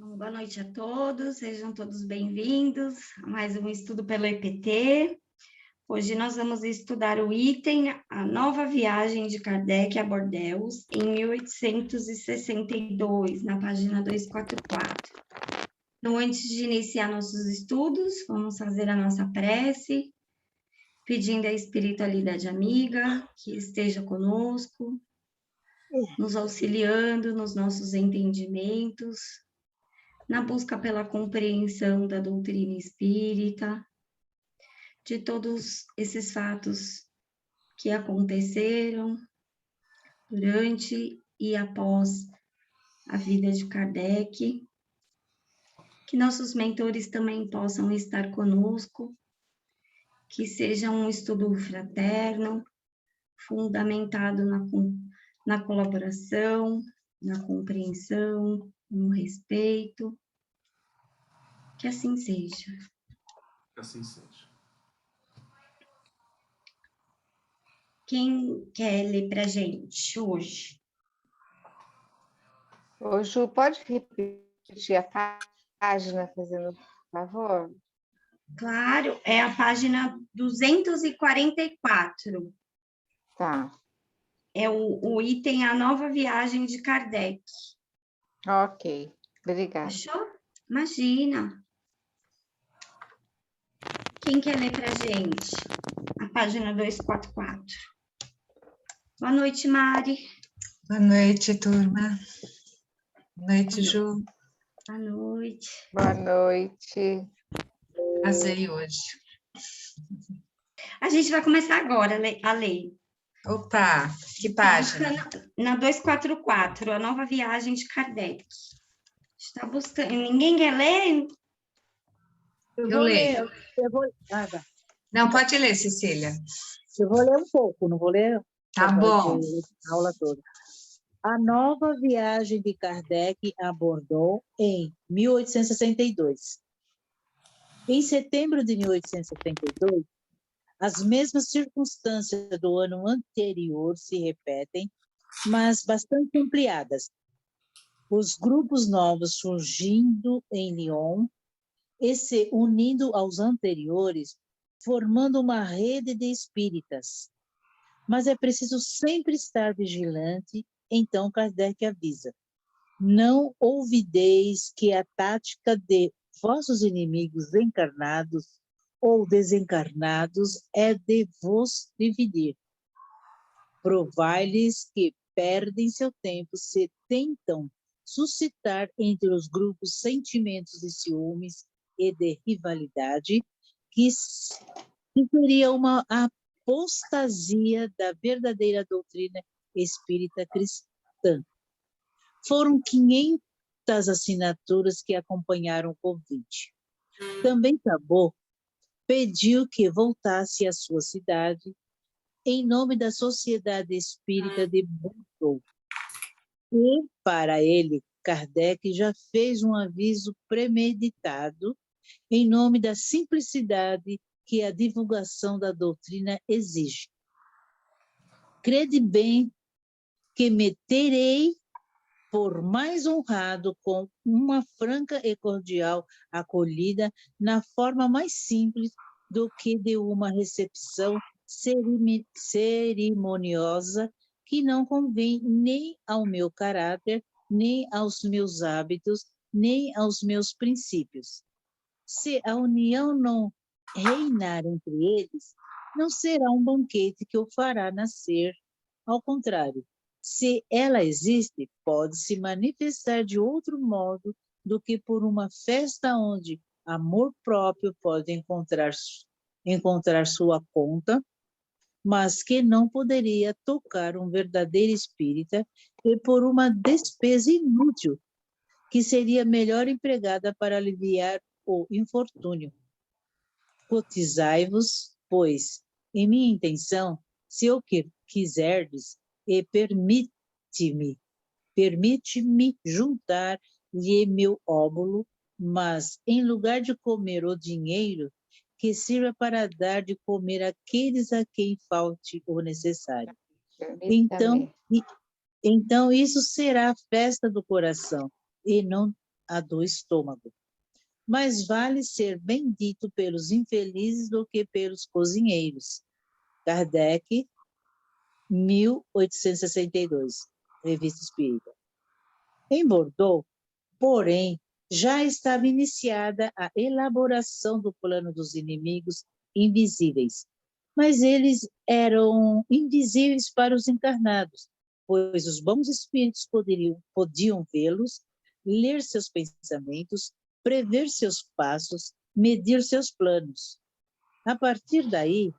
Boa noite a todos, sejam todos bem-vindos a mais um estudo pelo EPT. Hoje nós vamos estudar o item A Nova Viagem de Kardec a Bordeaux, em 1862, na página 244. Então, antes de iniciar nossos estudos, vamos fazer a nossa prece, pedindo à espiritualidade amiga que esteja conosco, nos auxiliando nos nossos entendimentos, na busca pela compreensão da doutrina espírita, de todos esses fatos que aconteceram durante e após a vida de Kardec, que nossos mentores também possam estar conosco, que seja um estudo fraterno, fundamentado na colaboração, na compreensão, no respeito. Que assim seja. Que assim seja. Quem quer ler para a gente hoje? Ô, Ju, pode repetir a página, fazendo favor? Claro, é a página 244. Tá. É o item A Nova Viagem de Kardec. Ok, obrigada. Achou? Imagina. Quem quer ler para a gente? A página 244. Boa noite, Mari. Boa noite, turma. Boa noite, Ju. Boa noite. Boa noite. Casei hoje. A gente vai começar agora a ler. Opa, que página? Na 244, A Nova Viagem de Kardec. Está buscando. Ninguém quer ler? Eu leio. Eu vou... Não, pode ler, Cecília. Eu vou ler um pouco, não vou ler Tá bom. a aula toda. A Nova Viagem de Kardec a Bordeaux em 1862. Em setembro de 1872, as mesmas circunstâncias do ano anterior se repetem, mas bastante ampliadas. Os grupos novos surgindo em Lyon e se unindo aos anteriores, formando uma rede de espíritas. Mas é preciso sempre estar vigilante, então Kardec avisa: não ouvideis que a tática de vossos inimigos encarnados ou desencarnados é de vos dividir. Provai-lhes que perdem seu tempo se tentam suscitar entre os grupos sentimentos de ciúmes e de rivalidade, que seria uma apostasia da verdadeira doutrina espírita cristã. Foram 500 assinaturas que acompanharam o convite. Também Cabot pediu que voltasse à sua cidade em nome da Sociedade Espírita de Bordeaux. E, para ele, Kardec já fez um aviso premeditado em nome da simplicidade que a divulgação da doutrina exige. Crede bem que me terei por mais honrado com uma franca e cordial acolhida na forma mais simples do que de uma recepção cerimoniosa que não convém nem ao meu caráter, nem aos meus hábitos, nem aos meus princípios. Se a união não reinar entre eles, não será um banquete que o fará nascer. Ao contrário, se ela existe, pode se manifestar de outro modo do que por uma festa onde amor próprio pode encontrar sua conta, mas que não poderia tocar um verdadeiro espírita e por uma despesa inútil, que seria melhor empregada para aliviar o infortúnio. Cotizai-vos, pois, em minha intenção, se o que quiserdes, e permite-me juntar-lhe meu óbolo, mas, em lugar de comer o dinheiro, que sirva para dar de comer àqueles a quem falte o necessário. Então isso será a festa do coração, e não a do estômago. Mais vale ser bendito pelos infelizes do que pelos cozinheiros. Kardec, 1862, Revista Espírita. Em Bordeaux, porém, já estava iniciada a elaboração do plano dos inimigos invisíveis, mas eles eram invisíveis para os encarnados, pois os bons espíritos podiam vê-los, ler seus pensamentos, prever seus passos, medir seus planos. A partir daí,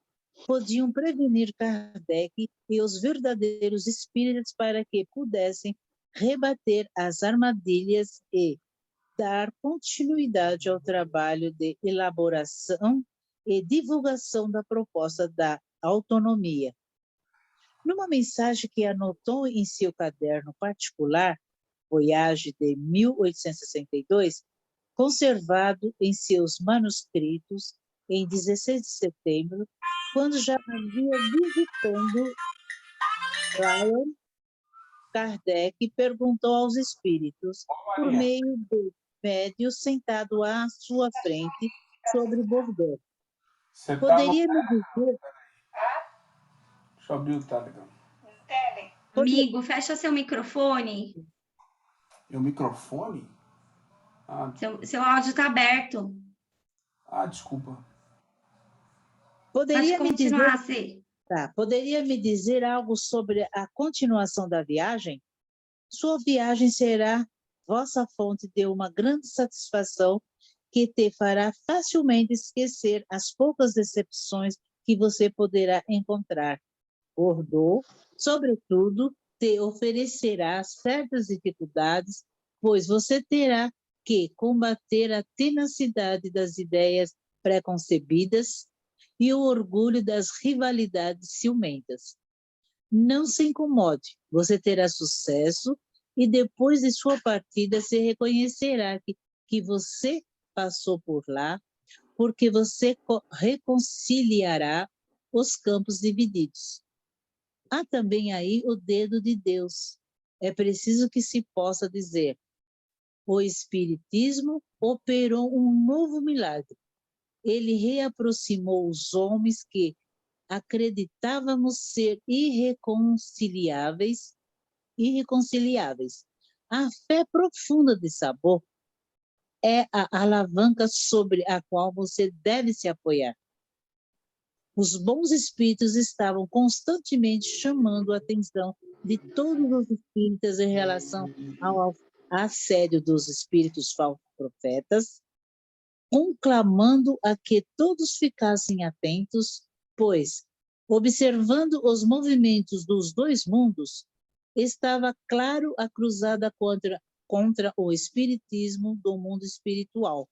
podiam prevenir Kardec e os verdadeiros espíritos para que pudessem rebater as armadilhas e dar continuidade ao trabalho de elaboração e divulgação da proposta da autonomia. Numa mensagem que anotou em seu caderno particular, Voyage de 1862, conservado em seus manuscritos em 16 de setembro, quando já havia visitando Lyon, Kardec perguntou aos espíritos, por meio do médio sentado à sua frente, sobre Bordeaux. Poderia me dizer... Deixa eu abrir o Telegram. Amigo, fecha seu microfone. E o microfone? Seu áudio está aberto. Desculpa. Poderia Pode me dizer... continuar, Cê. Tá. Poderia me dizer algo sobre a continuação da viagem? Sua viagem será vossa fonte de uma grande satisfação que te fará facilmente esquecer as poucas decepções que você poderá encontrar. Bordeaux, sobretudo, te oferecerá certas dificuldades, pois você terá que combater a tenacidade das ideias preconcebidas e o orgulho das rivalidades ciumentas. Não se incomode, você terá sucesso e depois de sua partida se reconhecerá que você passou por lá, porque você reconciliará os campos divididos. Há também aí o dedo de Deus. É preciso que se possa dizer: o Espiritismo operou um novo milagre. Ele reaproximou os homens que acreditávamos ser irreconciliáveis. A fé profunda de sabor é a alavanca sobre a qual você deve se apoiar. Os bons espíritos estavam constantemente chamando a atenção de todos os espíritas em relação ao assédio dos espíritos falsos profetas, conclamando a que todos ficassem atentos, pois, observando os movimentos dos dois mundos, estava claro a cruzada contra o espiritismo do mundo espiritual.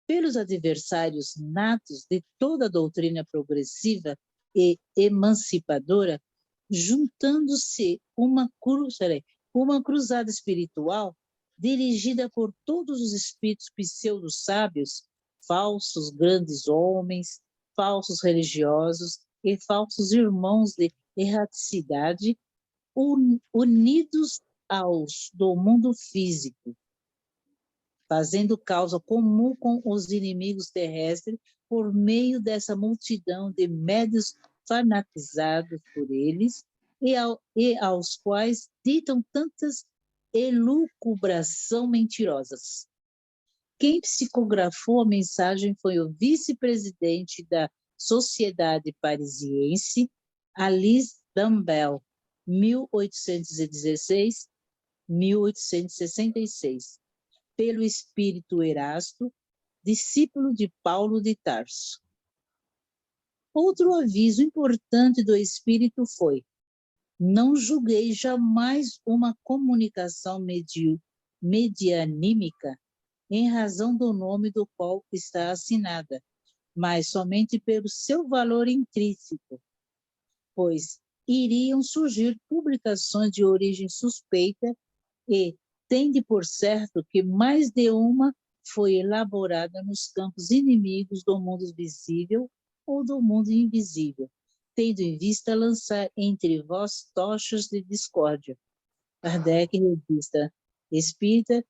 Pelos adversários natos de toda a doutrina progressiva e emancipadora, juntando-se uma cruzada espiritual dirigida por todos os espíritos pseudo-sábios, falsos grandes homens, falsos religiosos e falsos irmãos de erraticidade, unidos aos do mundo físico, fazendo causa comum com os inimigos terrestres por meio dessa multidão de médios fanatizados por eles e aos quais ditam tantas elucubrações mentirosas. Quem psicografou a mensagem foi o vice-presidente da Sociedade Parisiense, Alice Dumbel, 1816-1866, pelo espírito Erasto, discípulo de Paulo de Tarso. Outro aviso importante do espírito foi: não julguei jamais uma comunicação medianímica em razão do nome do qual está assinada, mas somente pelo seu valor intrínseco, pois iriam surgir publicações de origem suspeita e tende por certo que mais de uma foi elaborada nos campos inimigos do mundo visível ou do mundo invisível, tendo em vista lançar entre vós tochas de discórdia. Kardec, Revista Espírita,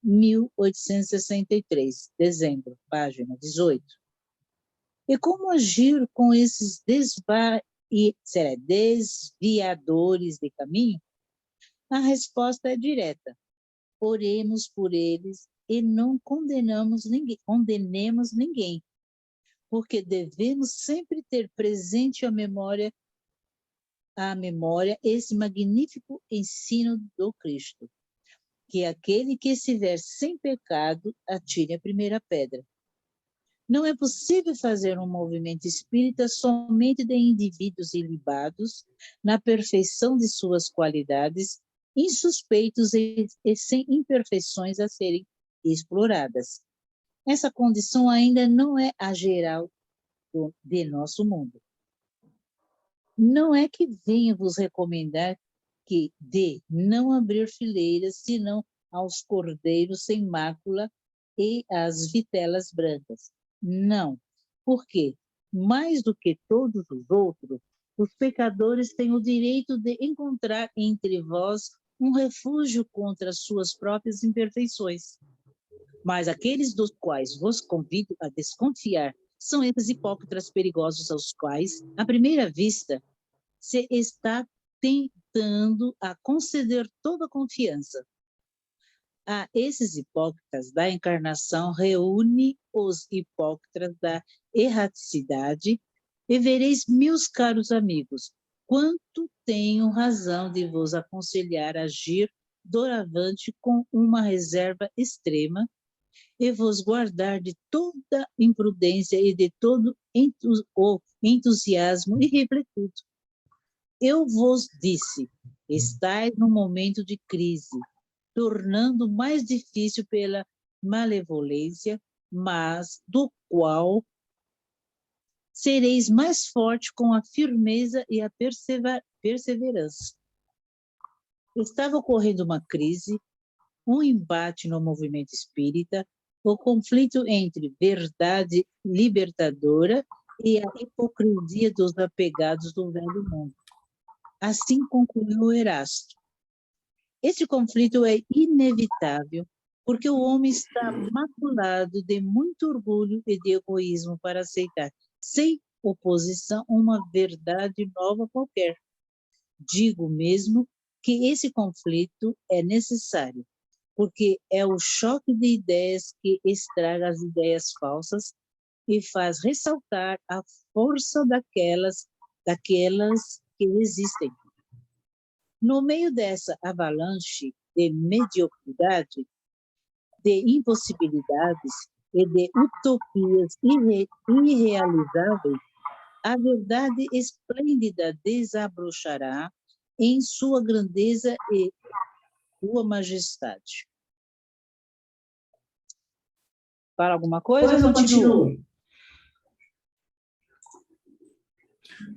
1863, dezembro, página 18. E como agir com esses desviadores de caminho? A resposta é direta. Oremos por eles e não condenemos ninguém, porque devemos sempre ter presente à memória esse magnífico ensino do Cristo, que aquele que estiver sem pecado atire a primeira pedra. Não é possível fazer um movimento espírita somente de indivíduos ilibados na perfeição de suas qualidades, insuspeitos e sem imperfeições a serem exploradas. Essa condição ainda não é a geral de nosso mundo. Não é que venha vos recomendar que de não abrir fileiras, senão aos cordeiros sem mácula e às vitelas brancas. Não, porque, mais do que todos os outros, os pecadores têm o direito de encontrar entre vós um refúgio contra as suas próprias imperfeições. Mas aqueles dos quais vos convido a desconfiar são esses hipócritas perigosos aos quais, à primeira vista, se está tentando a conceder toda a confiança. A esses hipócritas da encarnação reúne os hipócritas da erraticidade e vereis, meus caros amigos, quanto tenho razão de vos aconselhar a agir doravante com uma reserva extrema e vos guardar de toda imprudência e de todo o entusiasmo irrefletido. Eu vos disse, estáis num momento de crise, tornando mais difícil pela malevolência, mas do qual sereis mais forte com a firmeza e a perseverança. Estava ocorrendo uma crise, um embate no movimento espírita, o conflito entre verdade libertadora e a hipocrisia dos apegados do velho mundo. Assim concluiu Erasto. Este conflito é inevitável, porque o homem está maculado de muito orgulho e de egoísmo para aceitar, sem oposição, uma verdade nova qualquer. Digo mesmo que esse conflito é necessário, porque é o choque de ideias que estraga as ideias falsas e faz ressaltar a força daquelas que existem. No meio dessa avalanche de mediocridade, de impossibilidades e de utopias irrealizáveis, a verdade esplêndida desabrochará em sua grandeza e sua majestade. Fala alguma coisa ou continuo?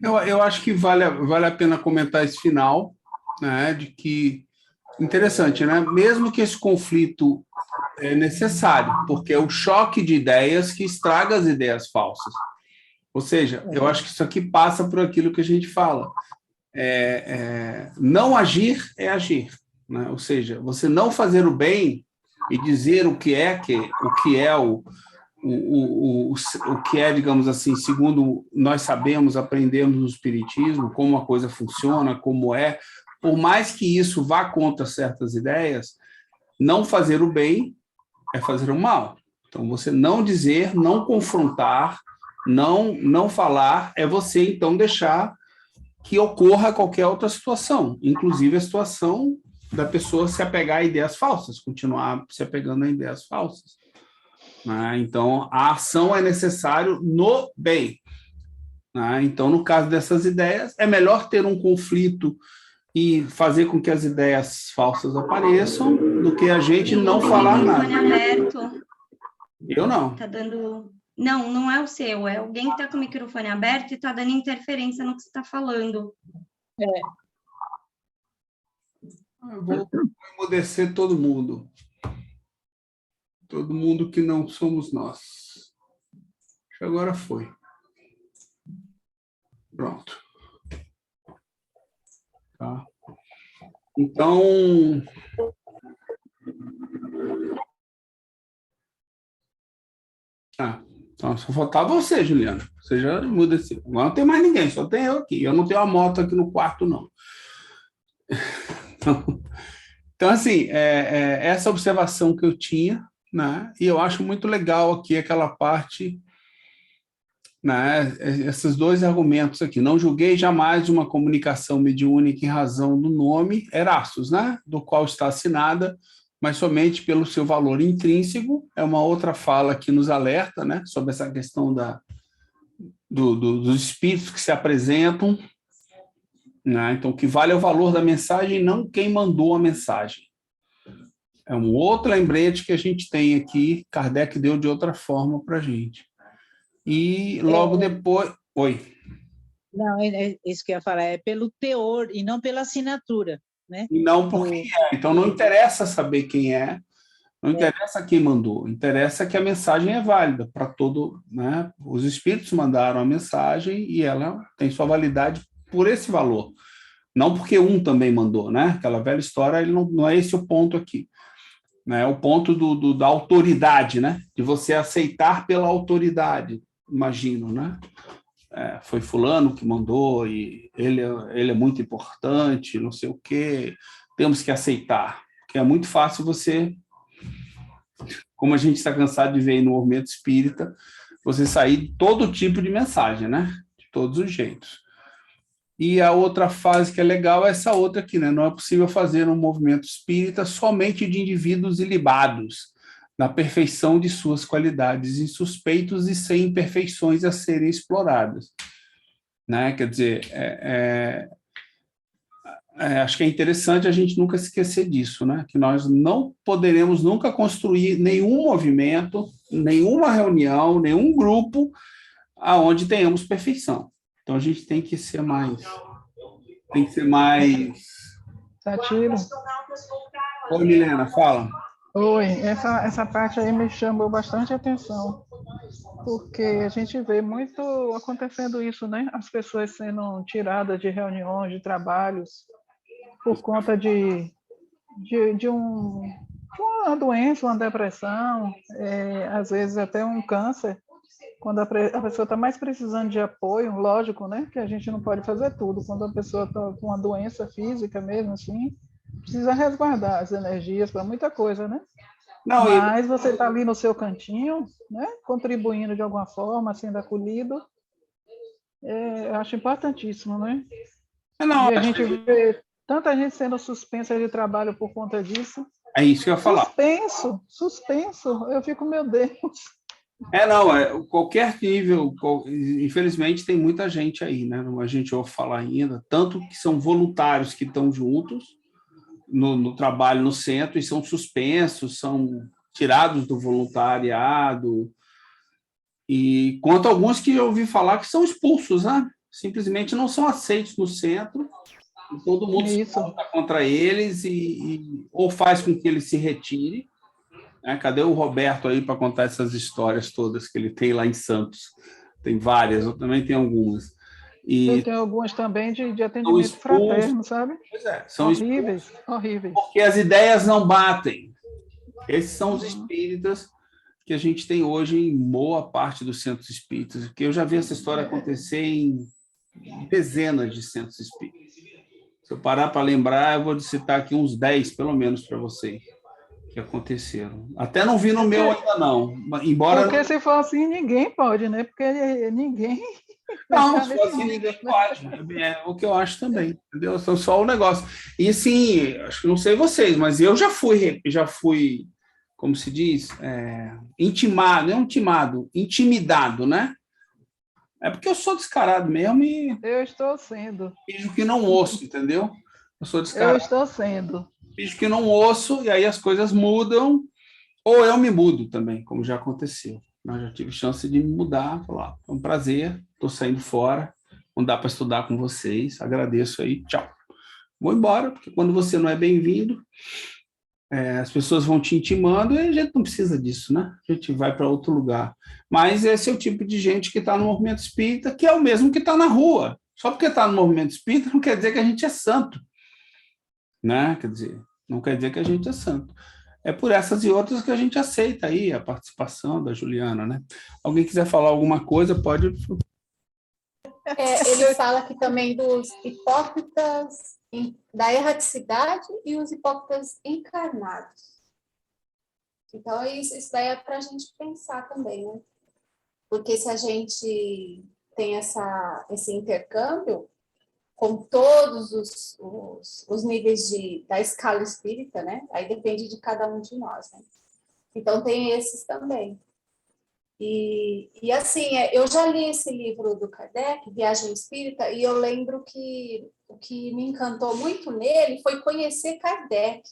Eu acho que vale a pena comentar esse final, né, de que, interessante, né? Mesmo que esse conflito é necessário, porque é o choque de ideias que estraga as ideias falsas. Ou seja, eu acho que isso aqui passa por aquilo que a gente fala. Não agir é agir, né? Ou seja, você não fazer o bem e dizer o que é o que é, digamos assim, segundo nós sabemos, aprendemos no Espiritismo, como a coisa funciona, como é, por mais que isso vá contra certas ideias, não fazer o bem é fazer o mal. Então, você não dizer, não confrontar, não falar, é você, então, deixar que ocorra qualquer outra situação, inclusive a situação da pessoa se apegar a ideias falsas, continuar se apegando a ideias falsas. Né? Então, a ação é necessário no bem. Né? Então, no caso dessas ideias, é melhor ter um conflito e fazer com que as ideias falsas apareçam do que a gente não falar nada. Aberto. Eu não. Tá dando... Não, não é o seu, é alguém que está com o microfone aberto e está dando interferência no que você está falando. Eu vou emudecer todo mundo. Todo mundo que não somos nós. Acho que agora foi. Pronto. Tá. Então, Então, só faltava você, Juliana. Você já muda assim. Agora não tem mais ninguém, só tem eu aqui. Eu não tenho a moto aqui no quarto, não. Então, assim, essa observação que eu tinha, né? E eu acho muito legal aqui aquela parte, né? Esses dois argumentos aqui. Não julguei jamais uma comunicação mediúnica em razão do nome Erastus, né? Do qual está assinada, mas somente pelo seu valor intrínseco. É uma outra fala que nos alerta, né? Sobre essa questão dos espíritos que se apresentam, né? Então, o que vale é o valor da mensagem, não quem mandou a mensagem. É um outro lembrete que a gente tem aqui, Kardec deu de outra forma para a gente. E logo depois... Oi. Não, é isso que eu ia falar, é pelo teor e não pela assinatura, né? E não por quem é. Então, não interessa saber quem é, não interessa quem mandou, interessa que a mensagem é válida para todo, né? Os espíritos mandaram a mensagem e ela tem sua validade por esse valor. Não porque um também mandou, né? Aquela velha história, ele não é esse o ponto aqui. Né? O ponto da autoridade, né? De você aceitar pela autoridade, imagino, né? Foi fulano que mandou e ele é muito importante, não sei o quê, temos que aceitar, porque é muito fácil você, como a gente está cansado de ver aí no movimento espírita, você sair de todo tipo de mensagem, né? De todos os jeitos. E a outra fase que é legal é essa outra aqui, né? Não é possível fazer um movimento espírita somente de indivíduos ilibados, na perfeição de suas qualidades, insuspeitos e sem imperfeições a serem exploradas. Né? Quer dizer, acho que é interessante a gente nunca esquecer disso, né? Que nós não poderemos nunca construir nenhum movimento, nenhuma reunião, nenhum grupo aonde tenhamos perfeição. Então, a gente tem que ser mais... Satiro. Oi, Milena, fala. Oi, essa parte aí me chamou bastante atenção, porque a gente vê muito acontecendo isso, né? As pessoas sendo tiradas de reuniões, de trabalhos, por conta de uma doença, uma depressão, às vezes até um câncer. Quando a pessoa está mais precisando de apoio, lógico, né? Que a gente não pode fazer tudo. Quando a pessoa está com uma doença física mesmo, assim, precisa resguardar as energias para muita coisa, né? Não, mas você está ali no seu cantinho, né? Contribuindo de alguma forma, sendo acolhido. Eu acho importantíssimo, né? Não, e a gente vê tanta gente sendo suspensa de trabalho por conta disso. É isso que eu ia falar. Suspenso. Eu fico, meu Deus... Qualquer nível, infelizmente tem muita gente aí, né? A gente ouve falar ainda, tanto que são voluntários que estão juntos no trabalho no centro e são suspensos, são tirados do voluntariado, e quanto a alguns que eu ouvi falar que são expulsos, né? Simplesmente não são aceitos no centro, e todo mundo se volta contra eles ou faz com que eles se retirem. Cadê o Roberto aí para contar essas histórias todas que ele tem lá em Santos? Tem várias, eu também tenho algumas. Eu tenho algumas também de atendimento fraterno, sabe? Pois são horríveis. Porque as ideias não batem. Esses são os espíritas que a gente tem hoje em boa parte dos centros espíritas, porque eu já vi essa história acontecer em dezenas de centros espíritas. Se eu parar para lembrar, eu vou citar aqui uns 10, pelo menos, para vocês. Que aconteceram. Até não vi no meu ainda não, embora... Porque se for assim, ninguém pode, né? Porque ninguém... Não, se for assim, ninguém pode. É o que eu acho também, entendeu? Então, só o negócio. E, sim, acho que não sei vocês, mas eu já fui, como se diz, intimidado, né? É porque eu sou descarado mesmo e... Eu estou sendo. Finjo que não ouço, entendeu? Eu sou descarado. Eu estou sendo. Finjo que não ouço, e aí as coisas mudam, ou eu me mudo também, como já aconteceu. Eu já tive chance de me mudar, falar, é um prazer, estou saindo fora, não dá para estudar com vocês, agradeço aí, tchau. Vou embora, porque quando você não é bem-vindo, as pessoas vão te intimando e a gente não precisa disso, né? A gente vai para outro lugar. Mas esse é o tipo de gente que está no movimento espírita, que é o mesmo que está na rua. Só porque está no movimento espírita não quer dizer que a gente é santo. Né? Quer dizer, não quer dizer que a gente é santo. É por essas e outras que a gente aceita aí a participação da Juliana, né? Alguém quiser falar alguma coisa, pode. Ele fala aqui também dos hipócritas, da erraticidade e os hipócritas encarnados. Então, isso daí é para a gente pensar também, né? Porque se a gente tem esse intercâmbio com todos os níveis da escala espírita, né? Aí depende de cada um de nós, né? Então, tem esses também. E assim, eu já li esse livro do Kardec, Viagem Espírita, e eu lembro que o que me encantou muito nele foi conhecer Kardec,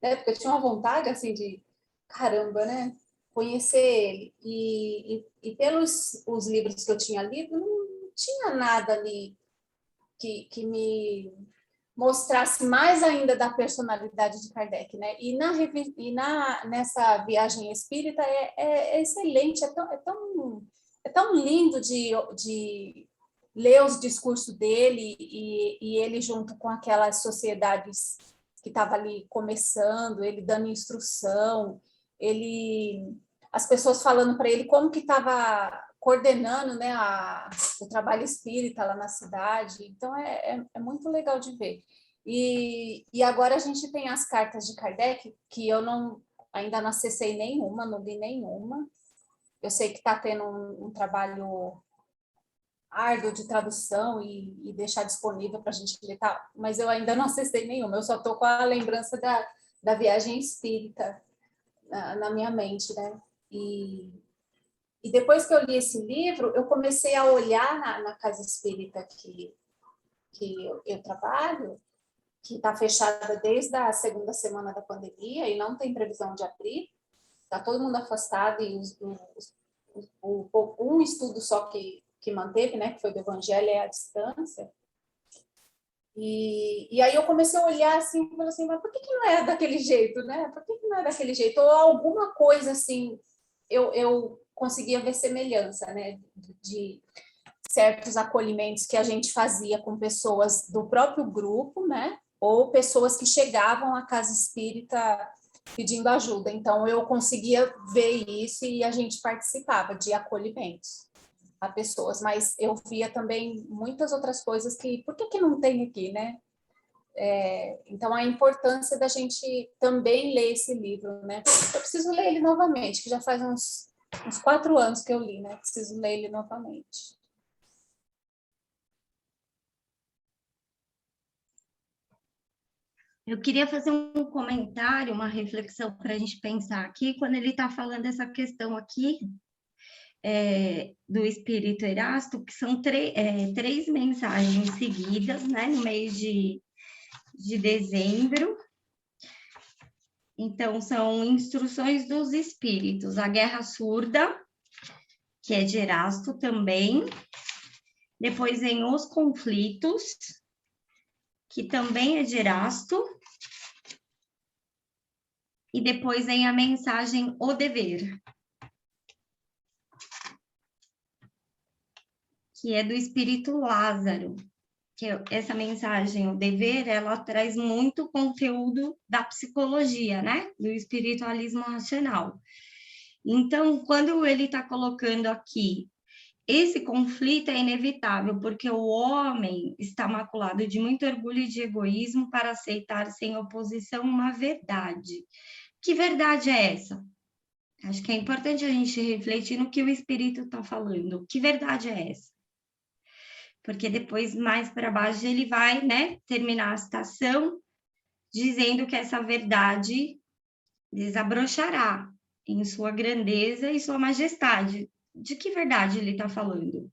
né? Porque eu tinha uma vontade, assim, de, caramba, né? Conhecer ele. E pelos os livros que eu tinha lido, não tinha nada ali que me mostrasse mais ainda da personalidade de Kardec, né? Nessa viagem espírita é excelente, é tão lindo de ler os discursos dele e ele junto com aquelas sociedades que estavam ali começando, ele dando instrução, as pessoas falando para ele como que estava coordenando, né, o trabalho espírita lá na cidade. Então, é muito legal de ver. E agora a gente tem as cartas de Kardec, que eu ainda não acessei nenhuma, não li nenhuma. Eu sei que está tendo um trabalho árduo de tradução e deixar disponível para a gente ler, tá? Mas eu ainda não acessei nenhuma, eu só estou com a lembrança da viagem espírita na minha mente, né? E depois que eu li esse livro, eu comecei a olhar na casa espírita que eu trabalho, que está fechada desde a segunda semana da pandemia e não tem previsão de abrir. Está todo mundo afastado e um estudo só que manteve, né, que foi do Evangelho à distância. E aí eu comecei a olhar assim, falei assim, mas por que não é daquele jeito, né? Por que não é daquele jeito? Ou alguma coisa assim, eu conseguia ver semelhança, né, de certos acolhimentos que a gente fazia com pessoas do próprio grupo, né, ou pessoas que chegavam à casa espírita pedindo ajuda. Então, eu conseguia ver isso e a gente participava de acolhimentos a pessoas, mas eu via também muitas outras coisas que, por que não tem aqui, né? Então, a importância da gente também ler esse livro, né? Eu preciso ler ele novamente, que já faz uns 4 anos que eu li, né? Preciso ler ele novamente. Eu queria fazer um comentário, uma reflexão para a gente pensar aqui, quando ele está falando essa questão aqui do Espírito Erasto, que são 3 mensagens seguidas, né, no mês de dezembro. Então, são instruções dos espíritos. A Guerra Surda, que é de Erasto também. Depois vem Os Conflitos, que também é de Erasto. E depois vem a mensagem O Dever, que é do Espírito Lázaro. Que essa mensagem, O Dever, ela traz muito conteúdo da psicologia, né? Do espiritualismo racional. Então, quando ele está colocando aqui, esse conflito é inevitável, porque o homem está maculado de muito orgulho e de egoísmo para aceitar sem oposição uma verdade. Que verdade é essa? Acho que é importante a gente refletir no que o Espírito está falando. Que verdade é essa? Porque depois, mais para baixo, ele vai, né, terminar a citação dizendo que essa verdade desabrochará em sua grandeza e sua majestade. De que verdade ele está falando?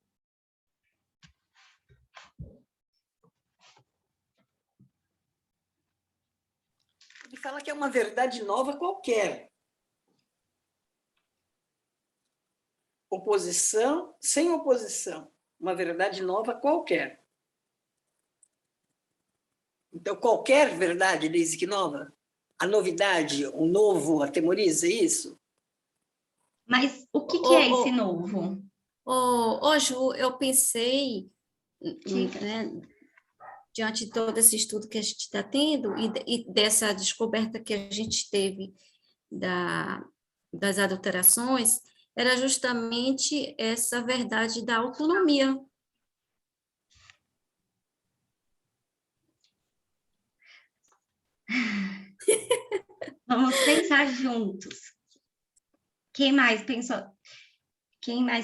Ele fala que é uma verdade nova qualquer. Oposição, sem oposição. Uma verdade nova qualquer. Então, qualquer verdade diz que nova? A novidade, o novo atemoriza isso? Mas o que é esse novo? Ju, eu pensei que, né, diante de todo esse estudo que a gente está tendo e dessa descoberta que a gente teve das adulterações era justamente essa verdade da autonomia. Vamos pensar juntos. Quem mais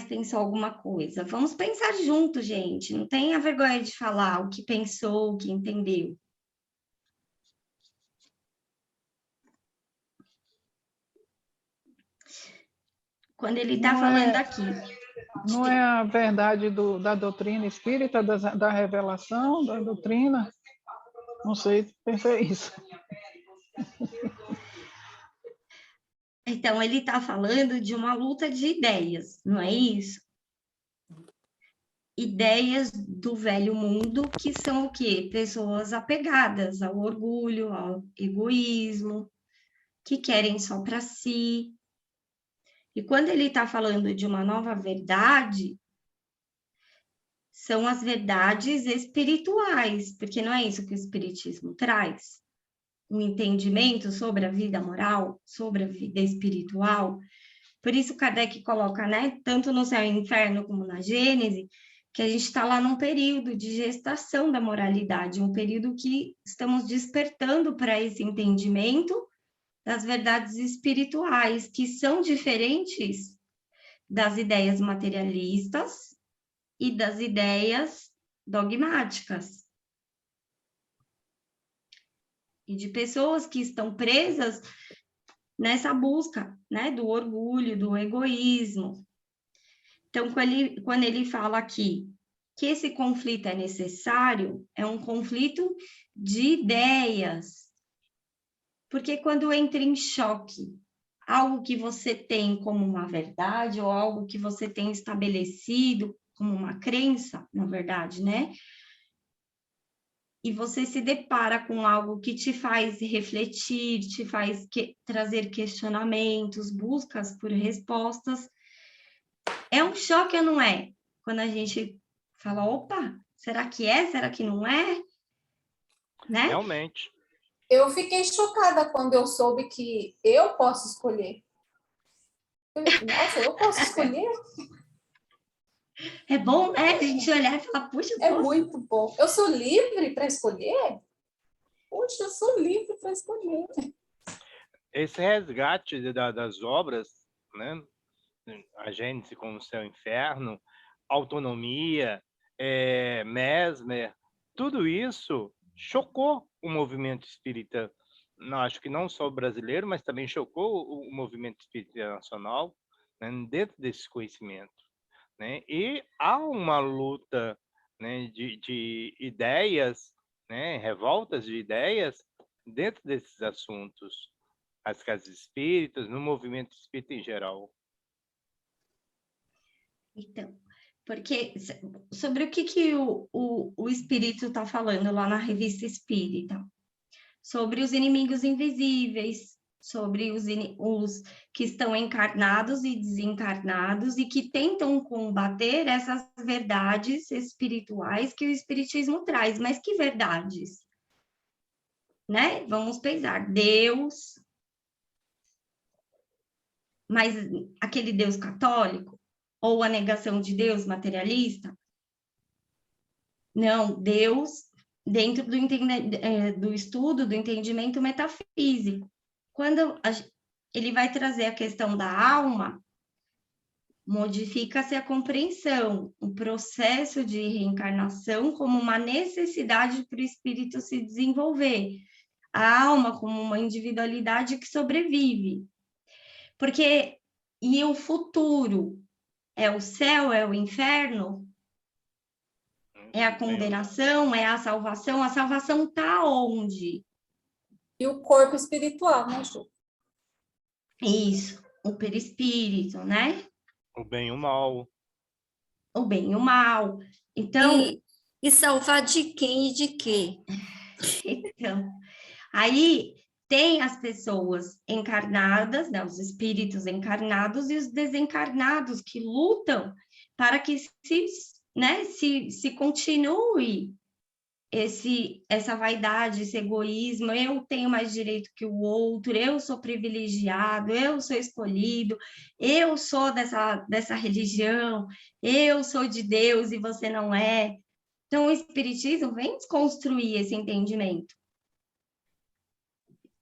pensou alguma coisa? Vamos pensar juntos, gente. Não tenha vergonha de falar o que pensou, o que entendeu. Quando ele está falando aqui. Não é a verdade da doutrina espírita, da revelação, da doutrina? Não sei, pensei isso. Então, ele está falando de uma luta de ideias, não é isso? Ideias do velho mundo, que são o quê? Pessoas apegadas ao orgulho, ao egoísmo, que querem só para si. E quando ele está falando de uma nova verdade, são as verdades espirituais, porque não é isso que o Espiritismo traz. Um entendimento sobre a vida moral, sobre a vida espiritual. Por isso Kardec coloca, né, tanto no Céu e Inferno como na Gênese, que a gente está lá num período de gestação da moralidade, um período que estamos despertando para esse entendimento das verdades espirituais, que são diferentes das ideias materialistas e das ideias dogmáticas. E de pessoas que estão presas nessa busca, né, do orgulho, do egoísmo. Então, quando ele fala aqui que esse conflito é necessário, é um conflito de ideias. Porque quando entra em choque algo que você tem como uma verdade, ou algo que você tem estabelecido como uma crença, na verdade, né? E você se depara com algo que te faz refletir, te faz trazer questionamentos, buscas por respostas. É um choque ou não é? Quando a gente fala, opa, será que é? Será que não é? Né? Realmente. Eu fiquei chocada quando eu soube que eu posso escolher. Nossa, eu posso escolher? É bom, né? A gente olhar e falar, puxa, é muito bom. Eu sou livre para escolher? Puxa, eu sou livre para escolher. Esse resgate das obras, né? A Gênese como o Céu e o Inferno, autonomia, Mesmer, tudo isso chocou o movimento espírita. Não, acho que não só o brasileiro, mas também chocou o movimento espírita nacional, né, dentro desse conhecimento. Né? E há uma luta, né, de ideias, né, revoltas de ideias dentro desses assuntos, as casas espíritas, no movimento espírita em geral. Então, porque sobre o que o Espírito está falando lá na Revista Espírita? Sobre os inimigos invisíveis, sobre os que estão encarnados e desencarnados e que tentam combater essas verdades espirituais que o Espiritismo traz. Mas que verdades? Né? Vamos pensar, Deus, mas aquele Deus católico? Ou a negação de Deus materialista? Não, Deus dentro do estudo, do entendimento metafísico. Quando ele vai trazer a questão da alma, modifica-se a compreensão, o processo de reencarnação como uma necessidade para o espírito se desenvolver, a alma como uma individualidade que sobrevive. Porque, e o futuro? É o céu, é o inferno? É a condenação, é a salvação? A salvação está onde? E o corpo espiritual, né, Ju? Isso, o perispírito, né? O bem e o mal. O bem e o mal. Então... E salvar de quem e de quê? Então, aí tem as pessoas encarnadas, né, os espíritos encarnados e os desencarnados que lutam para que se continue essa vaidade, esse egoísmo, eu tenho mais direito que o outro, eu sou privilegiado, eu sou escolhido, eu sou dessa religião, eu sou de Deus e você não é. Então, o Espiritismo vem desconstruir esse entendimento.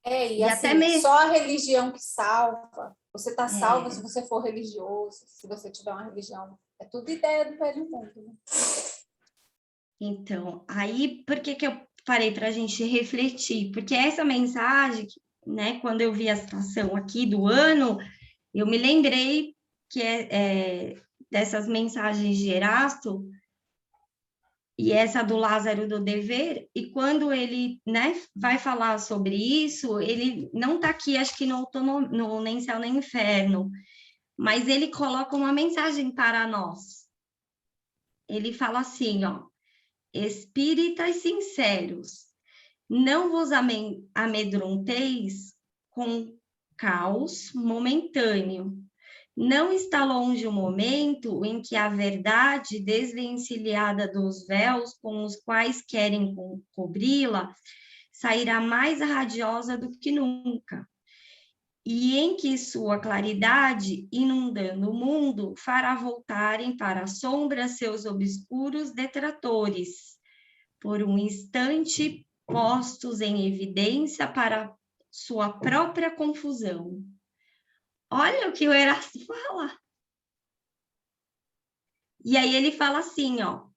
E até assim, mesmo... só a religião que salva. Você está salvo se você for religioso, se você tiver uma religião. É tudo ideia do velho mundo, né? Então, aí, por que eu parei para a gente refletir? Porque essa mensagem, né, quando eu vi a citação aqui do ano, eu me lembrei que dessas mensagens de Erasto, e essa do Lázaro do Dever, e quando ele, né, vai falar sobre isso, ele não está aqui, acho que no Nem Céu Nem Inferno, mas ele coloca uma mensagem para nós. Ele fala assim, ó: espíritas sinceros, não vos amedronteis com caos momentâneo. Não está longe o momento em que a verdade, desvencilhada dos véus com os quais querem cobri-la, sairá mais radiosa do que nunca, e em que sua claridade, inundando o mundo, fará voltarem para a sombra seus obscuros detratores, por um instante postos em evidência para sua própria confusão. Olha o que o Erasto fala. E aí ele fala assim, ó: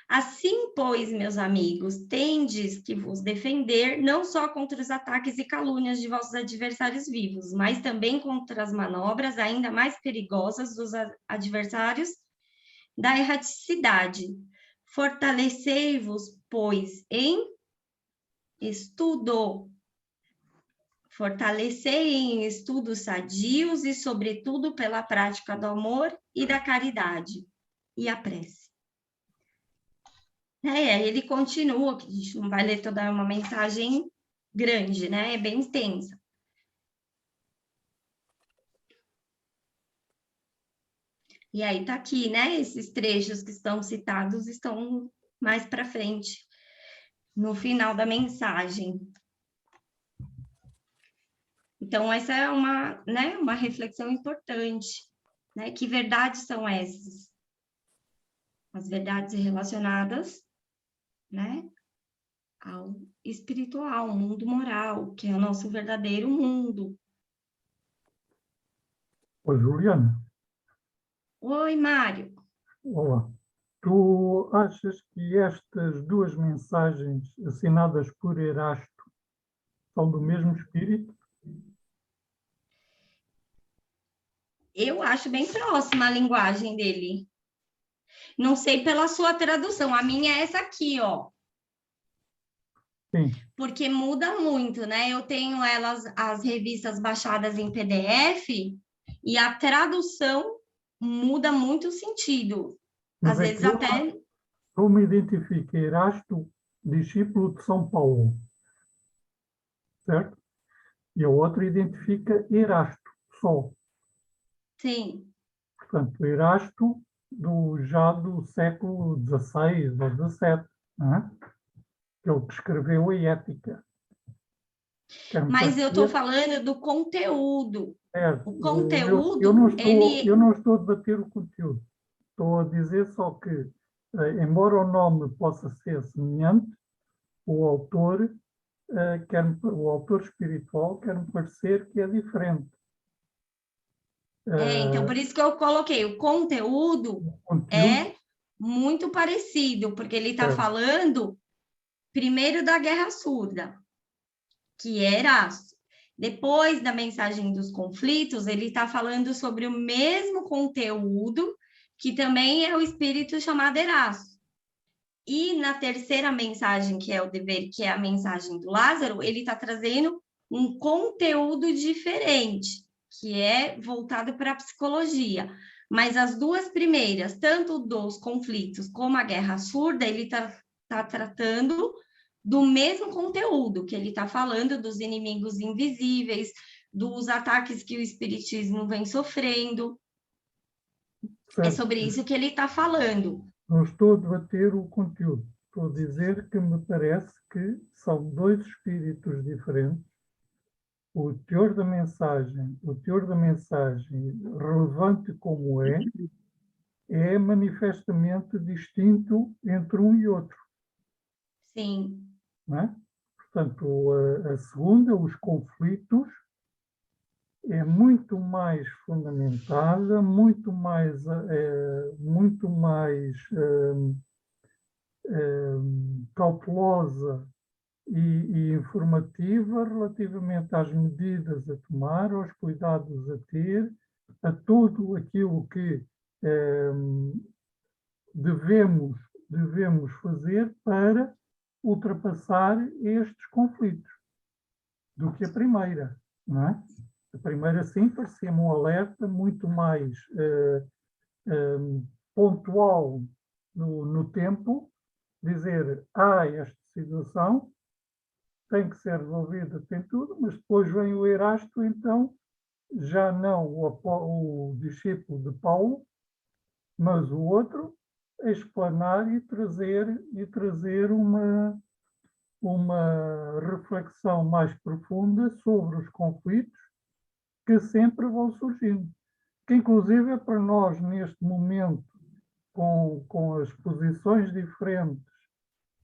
assim, pois, meus amigos, tendes que vos defender não só contra os ataques e calúnias de vossos adversários vivos, mas também contra as manobras ainda mais perigosas dos adversários da erraticidade. Fortalecei-vos, pois, em estudo. Fortalecei em estudos sadios e, sobretudo, pela prática do amor e da caridade e a prece. Ele continua, que a gente não vai ler toda uma mensagem grande, né? É bem extensa. E aí tá aqui, né? Esses trechos que estão citados estão mais para frente, no final da mensagem. Então, essa é uma reflexão importante, né? Que verdades são essas? As verdades relacionadas, né, ao espiritual, ao mundo moral, que é o nosso verdadeiro mundo. Oi, Juliana. Oi, Mário. Olá. Tu achas que estas duas mensagens assinadas por Erasto são do mesmo espírito? Eu acho bem próxima a linguagem dele. Não sei pela sua tradução, a minha é essa aqui, ó. Sim. Porque muda muito, né? Eu tenho as revistas baixadas em PDF, e a tradução muda muito o sentido. Mas Às vezes até... Eu me identifico Erasto, discípulo de São Paulo, certo? E a outra identifica Erasto, só. Sim. Portanto, Erasto já do século XVI ou XVII, né? Ele que escreveu a Ética. Mas eu estou falando do conteúdo. Certo. O conteúdo, eu não estou a debater o conteúdo. Estou a dizer só que, embora o nome possa ser semelhante, o autor espiritual quer-me parecer que é diferente. Então, por isso que eu coloquei, o conteúdo é muito parecido, porque ele está falando primeiro da guerra surda, que é Erasto. Depois da mensagem dos conflitos, ele está falando sobre o mesmo conteúdo, que também é o espírito chamado Erasto. E na terceira mensagem, que é o dever, que é a mensagem do Lázaro, ele está trazendo um conteúdo diferente, que é voltado para a psicologia. Mas as duas primeiras, tanto dos conflitos como a guerra surda, ele está tratando do mesmo conteúdo, que ele está falando dos inimigos invisíveis, dos ataques que o espiritismo vem sofrendo. Certo. É sobre isso que ele está falando. Não estou a debater o conteúdo, Estou a dizer que me parece que são dois espíritos diferentes. O teor da mensagem, relevante como é manifestamente distinto entre um e outro. Sim. Não é? Portanto, a segunda, os conflitos, é muito mais fundamentada, muito mais cautelosa e informativa relativamente às medidas a tomar, aos cuidados a ter, a tudo aquilo que devemos fazer para ultrapassar estes conflitos, do que a primeira, não é? A primeira, sim, parecia-me um alerta muito mais pontual no tempo, dizer, esta situação tem que ser resolvida, tem tudo, mas depois vem o Erasto, então, já não o discípulo de Paulo, mas o outro, explanar e trazer uma reflexão mais profunda sobre os conflitos que sempre vão surgindo. Que, inclusive, é para nós, neste momento, com as posições diferentes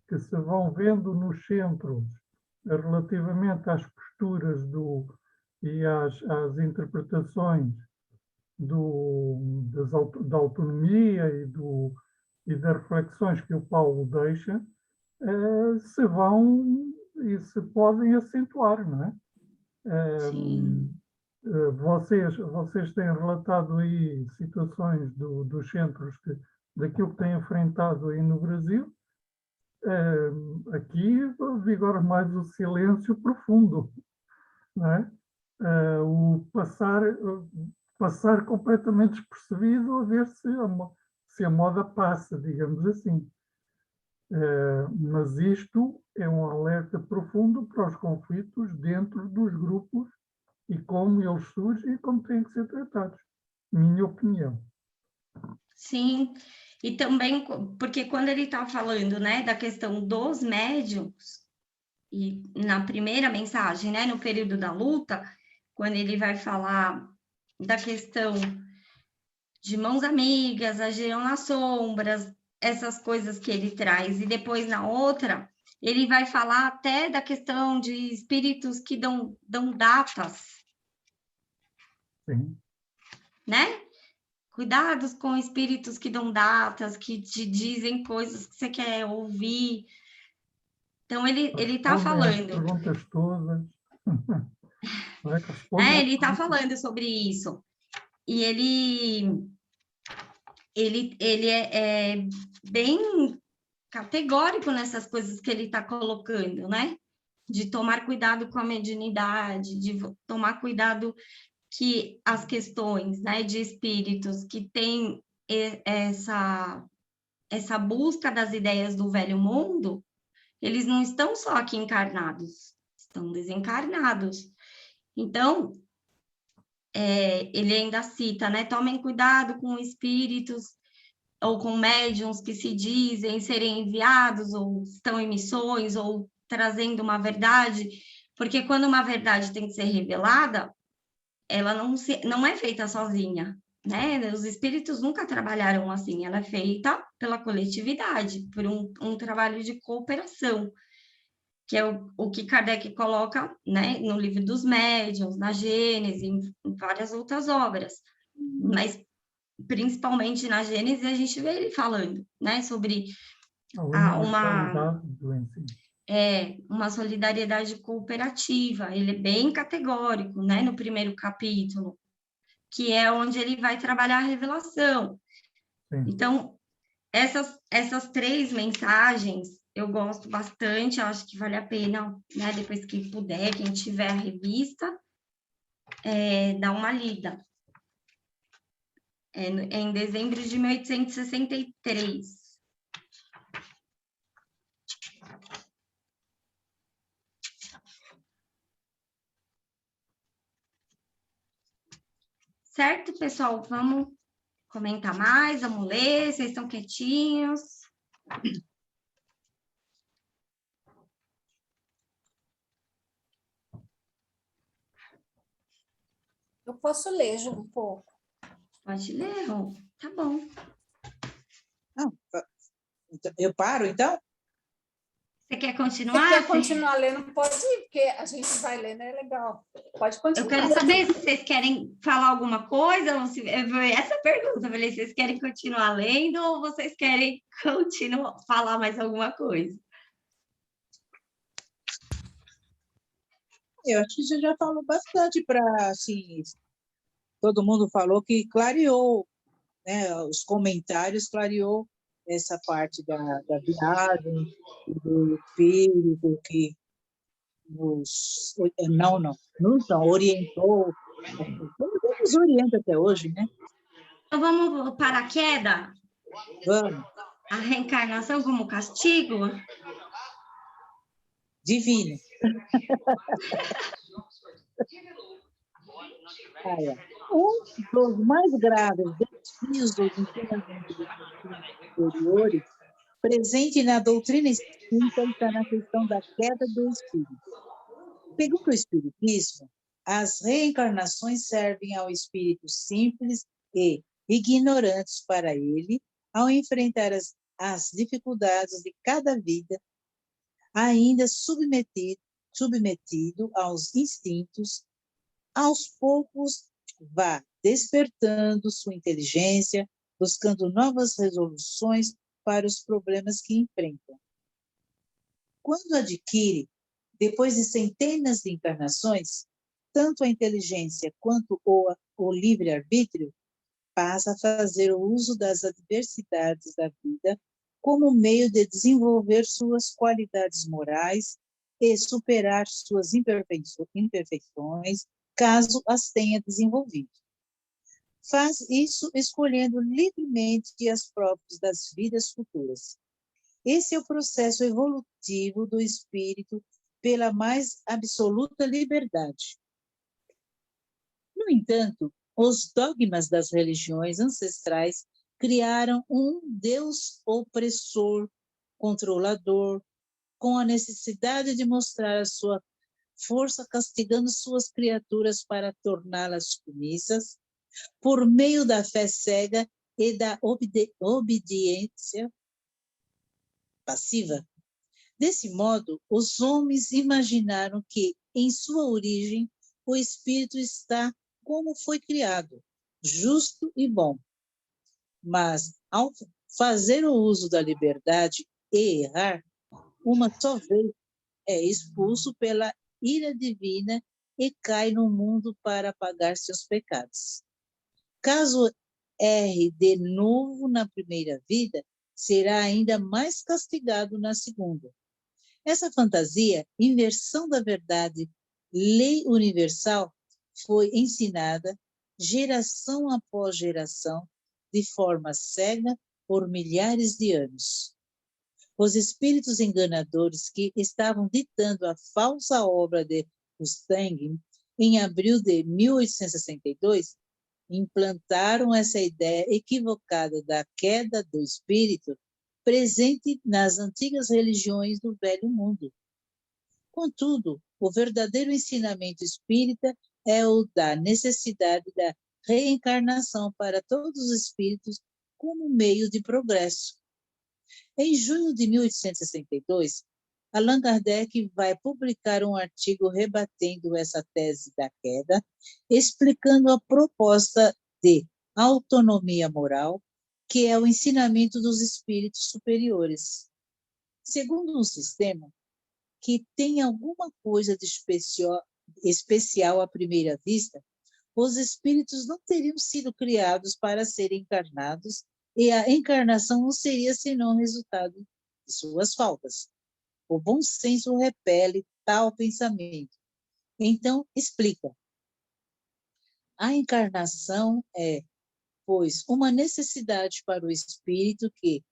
que se vão vendo nos centros relativamente às posturas e às interpretações da autonomia e das reflexões que o Paulo deixa, se vão e se podem acentuar, não é? Sim. Vocês têm relatado aí situações dos centros daquilo que têm enfrentado aí no Brasil. Aqui vigora mais o silêncio profundo, não é? O passar completamente despercebido a ver se a moda passa, digamos assim. Mas isto é um alerta profundo para os conflitos dentro dos grupos e como eles surgem e como têm que ser tratados. Minha opinião. Sim, e também porque quando ele está falando, né, da questão dos médiums, e na primeira mensagem, né, no período da luta, quando ele vai falar da questão de mãos amigas, agiram nas sombras, essas coisas que ele traz, e depois na outra, ele vai falar até da questão de espíritos que dão datas. Sim. Né? Cuidados com espíritos que dão datas, que te dizem coisas que você quer ouvir. Então, ele está falando. Perguntas todas. Ele está falando sobre isso. E ele é bem categórico nessas coisas que ele está colocando, né? De tomar cuidado com a mediunidade, de tomar cuidado que as questões, né, de espíritos que têm essa busca das ideias do velho mundo, eles não estão só aqui encarnados, estão desencarnados. Então, ele ainda cita, né, tomem cuidado com espíritos ou com médiuns que se dizem serem enviados ou estão em missões ou trazendo uma verdade, porque quando uma verdade tem que ser revelada, ela não é feita sozinha, né? Os espíritos nunca trabalharam assim, ela é feita pela coletividade, por um trabalho de cooperação, que é o que Kardec coloca, né, no livro dos médiuns, na Gênese, em várias outras obras, mas principalmente na Gênese a gente vê ele falando, né, sobre uma solidariedade cooperativa. Ele é bem categórico, né, no primeiro capítulo, que é onde ele vai trabalhar a revelação. Sim. Então, essas 3 mensagens eu gosto bastante, eu acho que vale a pena, né, depois que puder, quem tiver a revista, dar uma lida. É em dezembro de 1863. Certo, pessoal? Vamos comentar mais, vamos ler, vocês estão quietinhos? Eu posso ler um pouco. Pode ler, Rô. Tá bom. Não, eu paro, então? Você quer Se continuar? quer continuar lendo, pode ir, porque a gente vai lendo, é legal. Pode Eu continuar. quero saber se vocês querem falar alguma coisa, ou se... essa pergunta, eu falei, vocês querem continuar lendo ou vocês querem continuar falar mais alguma coisa? Eu acho que você já falou bastante para, assim, todo mundo falou que clareou, né, os comentários clareou essa parte da viagem, do espírito que nos, não, orientou, nos orienta até hoje, né? Então vamos para a queda? Vamos, A reencarnação como castigo? divino. Olha, um dos mais graves desafios dos ensinamentos dos superiores, presente na doutrina espírita, está na questão da queda do espírito. Segundo o Espiritismo, as reencarnações servem ao espírito simples e ignorantes para ele, ao enfrentar as dificuldades de cada vida, ainda submetido aos instintos, aos poucos vá despertando sua inteligência, buscando novas resoluções para os problemas que enfrenta. Quando adquire, depois de centenas de encarnações, tanto a inteligência quanto o livre-arbítrio, passa a fazer o uso das adversidades da vida como meio de desenvolver suas qualidades morais e superar suas imperfeições, caso as tenha desenvolvido. Faz isso escolhendo livremente as próprias das vidas futuras. Esse é o processo evolutivo do espírito pela mais absoluta liberdade. No entanto, os dogmas das religiões ancestrais criaram um Deus opressor, controlador, com a necessidade de mostrar a sua força castigando suas criaturas para torná-las submissas, por meio da fé cega e da obediência passiva. Desse modo, os homens imaginaram que, em sua origem, o espírito está como foi criado, justo e bom. Mas, ao fazer o uso da liberdade e errar, uma só vez é expulso pela ira divina e cai no mundo para pagar seus pecados. Caso erre de novo na primeira vida, será ainda mais castigado na segunda. Essa fantasia, inversão da verdade, lei universal, foi ensinada geração após geração, de forma cega, por milhares de anos. Os espíritos enganadores que estavam ditando a falsa obra de Mustang, em abril de 1862, implantaram essa ideia equivocada da queda do espírito presente nas antigas religiões do Velho Mundo. Contudo, o verdadeiro ensinamento espírita é o da necessidade da reencarnação para todos os espíritos como meio de progresso. Em junho de 1862, Allan Kardec vai publicar um artigo rebatendo essa tese da queda, explicando a proposta de autonomia moral, que é o ensinamento dos espíritos superiores. Segundo um sistema que tem alguma coisa de especial à primeira vista, os espíritos não teriam sido criados para serem encarnados e a encarnação não seria senão resultado de suas faltas. O bom senso repele tal pensamento. Então, explica. A encarnação é, pois, uma necessidade para o espírito que,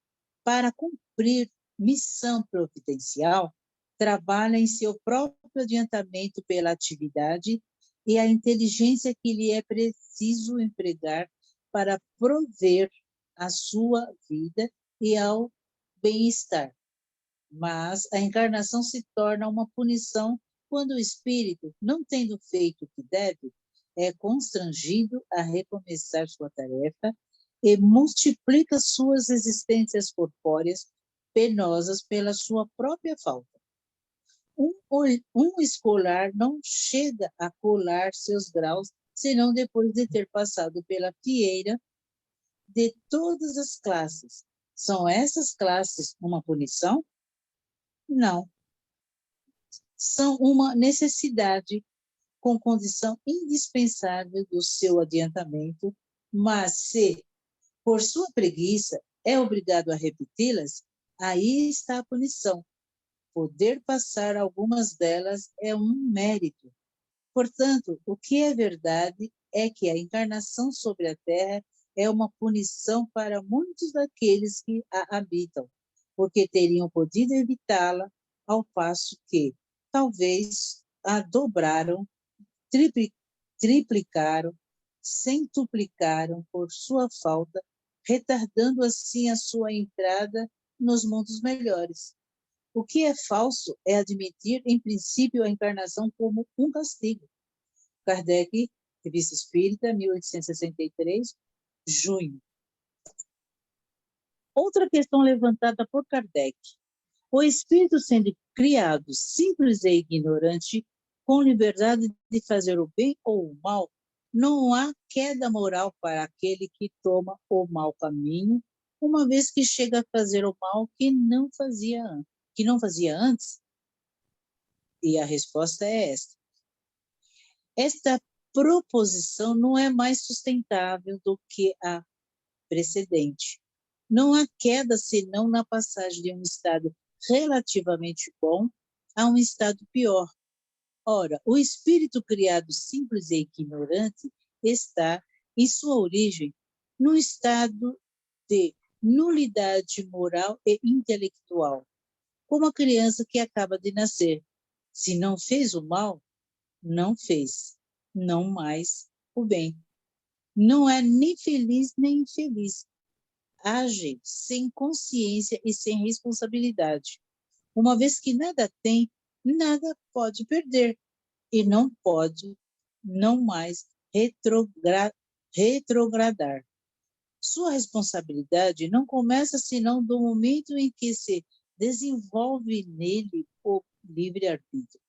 para cumprir missão providencial, trabalha em seu próprio adiantamento pela atividade e a inteligência que lhe é preciso empregar para prover à sua vida e ao bem-estar. Mas a encarnação se torna uma punição quando o espírito, não tendo feito o que deve, é constrangido a recomeçar sua tarefa e multiplica suas existências corpóreas penosas pela sua própria falta. Um escolar não chega a colar seus graus senão depois de ter passado pela fieira de todas as classes. São essas classes uma punição? Não. São uma necessidade com condição indispensável do seu adiantamento, mas se, por sua preguiça, é obrigado a repeti-las, aí está a punição. Poder passar algumas delas é um mérito. Portanto, o que é verdade é que a encarnação sobre a Terra é uma punição para muitos daqueles que a habitam, porque teriam podido evitá-la, ao passo que, talvez, a dobraram, triplicaram, centuplicaram por sua falta, retardando assim a sua entrada nos mundos melhores. O que é falso é admitir, em princípio, a encarnação como um castigo. Kardec, Revista Espírita, 1863, junho. Outra questão levantada por Kardec. O espírito sendo criado simples e ignorante, com liberdade de fazer o bem ou o mal, não há queda moral para aquele que toma o mau caminho, uma vez que chega a fazer o mal que não fazia antes? E a resposta é esta. Esta proposição não é mais sustentável do que a precedente. Não há queda senão na passagem de um estado relativamente bom a um estado pior. Ora, o espírito criado simples e ignorante está, em sua origem, num estado de nulidade moral e intelectual, como a criança que acaba de nascer. Se não fez o mal, não fez, não mais o bem. Não é nem feliz nem infeliz. Age sem consciência e sem responsabilidade. Uma vez que nada tem, nada pode perder. E não pode, não mais, retrogradar. Sua responsabilidade não começa senão do momento em que se desenvolve nele o livre-arbítrio.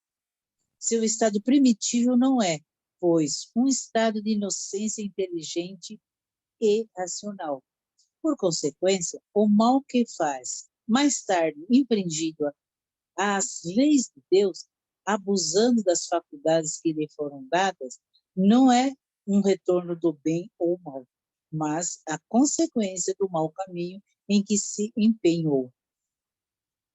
Seu estado primitivo não é, pois, um estado de inocência inteligente e racional. Por consequência, o mal que faz, mais tarde infringido às leis de Deus, abusando das faculdades que lhe foram dadas, não é um retorno do bem ou mal, mas a consequência do mau caminho em que se empenhou.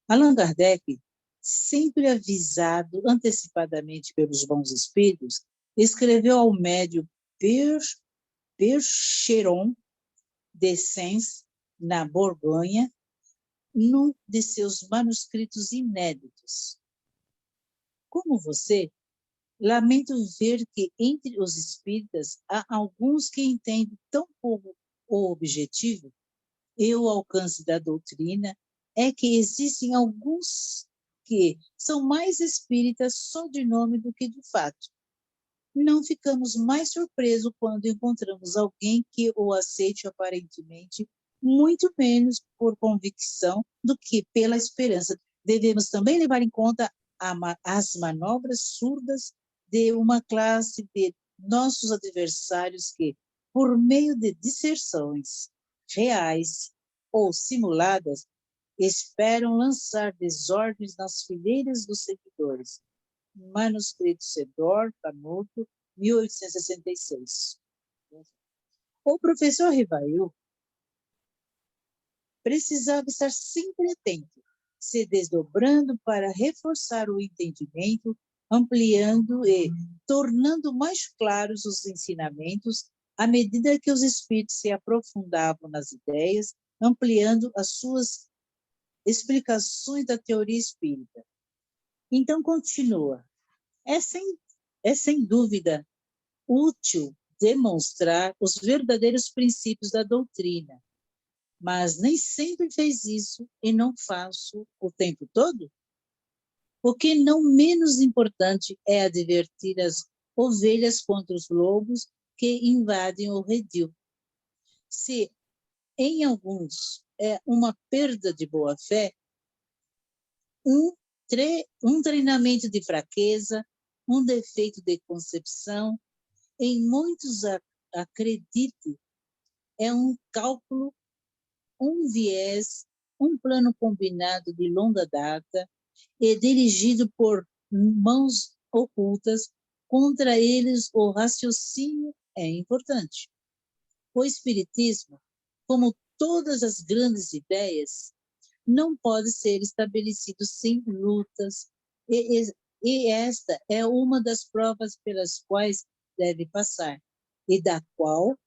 Allan Kardec, sempre avisado antecipadamente pelos bons espíritos, escreveu ao médium Percheron de Sens, na Borgonha, num de seus manuscritos inéditos. Como você, lamento ver que entre os espíritas há alguns que entendem tão pouco o objetivo e o alcance da doutrina, é que existem alguns que são mais espíritas só de nome do que de fato. Não ficamos mais surpresos quando encontramos alguém que o aceite aparentemente, muito menos por convicção do que pela esperança. Devemos também levar em conta as manobras surdas de uma classe de nossos adversários que, por meio de disserções reais ou simuladas, esperam lançar desordens nas fileiras dos seguidores. Manuscrito Sedor, Canuto, 1866. O professor Rivail precisava estar sempre atento, se desdobrando para reforçar o entendimento, ampliando e tornando mais claros os ensinamentos à medida que os espíritos se aprofundavam nas ideias, ampliando as suas explicações da teoria espírita. Então, continua. É sem dúvida útil demonstrar os verdadeiros princípios da doutrina, mas nem sempre fez isso e não faço o tempo todo? O que não menos importante é advertir as ovelhas contra os lobos que invadem o redil. Se em alguns é uma perda de boa-fé, um treinamento de fraqueza, um defeito de concepção, em muitos acredite, é um cálculo, um viés, um plano combinado de longa data e dirigido por mãos ocultas. Contra eles, o raciocínio é importante. O Espiritismo, como todas as grandes ideias, não pode ser estabelecido sem lutas, e esta é uma das provas pelas quais deve passar, e da qual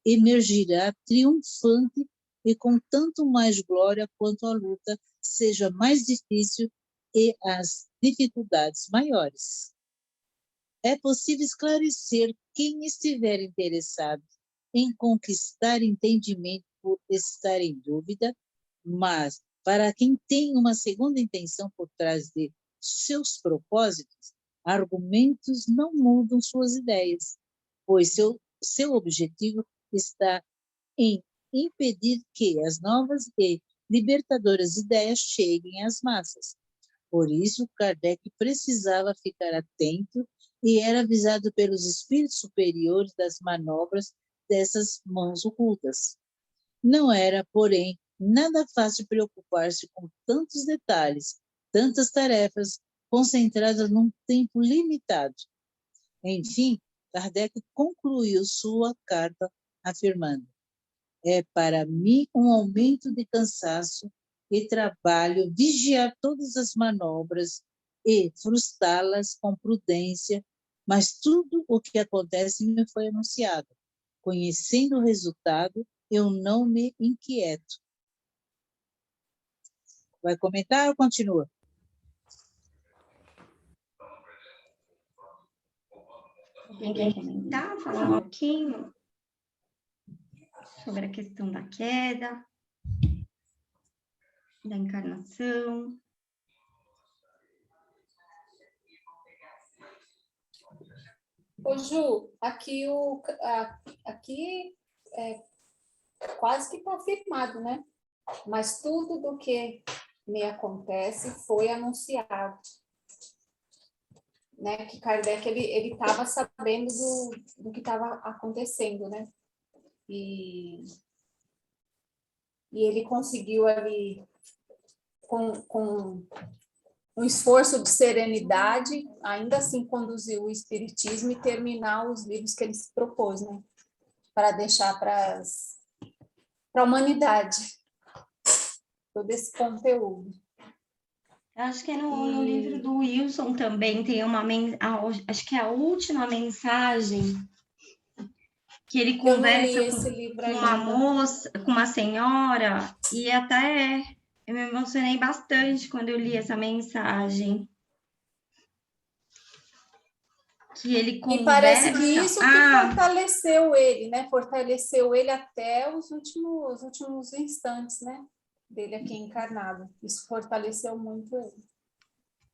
emergirá triunfante e com tanto mais glória quanto a luta seja mais difícil e as dificuldades maiores. É possível esclarecer quem estiver interessado em conquistar entendimento por estar em dúvida, mas para quem tem uma segunda intenção por trás de seus propósitos, argumentos não mudam suas ideias, pois seu objetivo está em impedir que as novas e libertadoras ideias cheguem às massas. Por isso, Kardec precisava ficar atento e era avisado pelos espíritos superiores das manobras dessas mãos ocultas. Não era, porém, nada fácil preocupar-se com tantos detalhes, tantas tarefas concentradas num tempo limitado. Enfim, Kardec concluiu sua carta afirmando: é para mim um aumento de cansaço e trabalho vigiar todas as manobras e frustrá-las com prudência, mas tudo o que acontece me foi anunciado. Conhecendo o resultado, eu não me inquieto. Vai comentar ou continua? Alguém quer comentar, falar um pouquinho sobre a questão da queda, da encarnação? Ô, Ju, aqui é quase que confirmado, né? Mas tudo do que me acontece foi anunciado. Né? Que Kardec, ele estava sabendo do que estava acontecendo, né? E ele conseguiu ali, com um esforço de serenidade, ainda assim conduzir o espiritismo e terminar os livros que ele se propôs, né? Para deixar para a humanidade todo esse conteúdo. Acho que no livro do Wilson também tem acho que é a última mensagem, que ele conversa com uma moça, com uma senhora, e até eu me emocionei bastante quando eu li essa mensagem. Que ele conversa... E parece que isso que fortaleceu ele, né? Fortaleceu ele até os últimos instantes, né? Dele aqui encarnado. Isso fortaleceu muito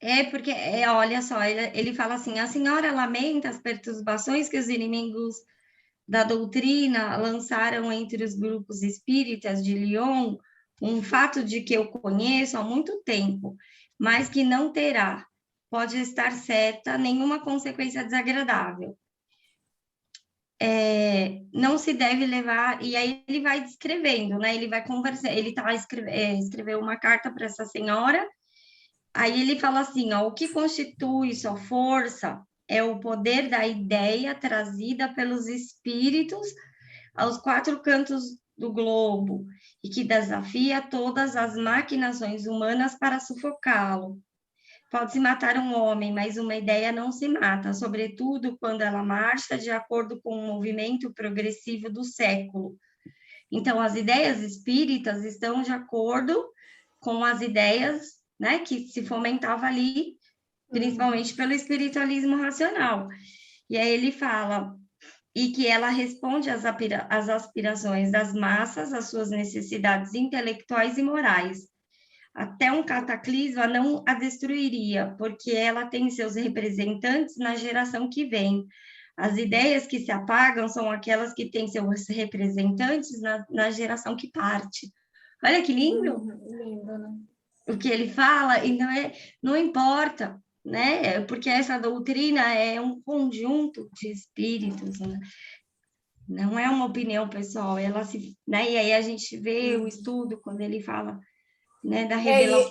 ele. Porque, olha só, ele fala assim: a senhora lamenta as perturbações que os inimigos da doutrina lançaram entre os grupos espíritas de Lyon, um fato de que eu conheço há muito tempo, mas que não terá, pode estar certa, nenhuma consequência desagradável. Não se deve levar, e aí ele vai descrevendo, né? Ele vai conversar, ele escreveu uma carta para essa senhora, aí ele fala assim, ó, o que constitui sua força é o poder da ideia trazida pelos espíritos aos 4 cantos do globo e que desafia todas as maquinações humanas para sufocá-lo. Pode-se matar um homem, mas uma ideia não se mata, sobretudo quando ela marcha de acordo com o movimento progressivo do século. Então, as ideias espíritas estão de acordo com as ideias, né, que se fomentava ali, principalmente pelo espiritualismo racional. E aí ele fala, e que ela responde às aspirações das massas, às suas necessidades intelectuais e morais. até um cataclisma não a destruiria, porque ela tem seus representantes na geração que vem. As ideias que se apagam são aquelas que têm seus representantes na geração que parte. Olha que lindo! Lindo, né? O que ele fala, e não importa, né? Porque essa doutrina é um conjunto de espíritos, né? Não é uma opinião pessoal, ela se, né? E aí a gente vê o estudo quando ele fala, né, da revelação.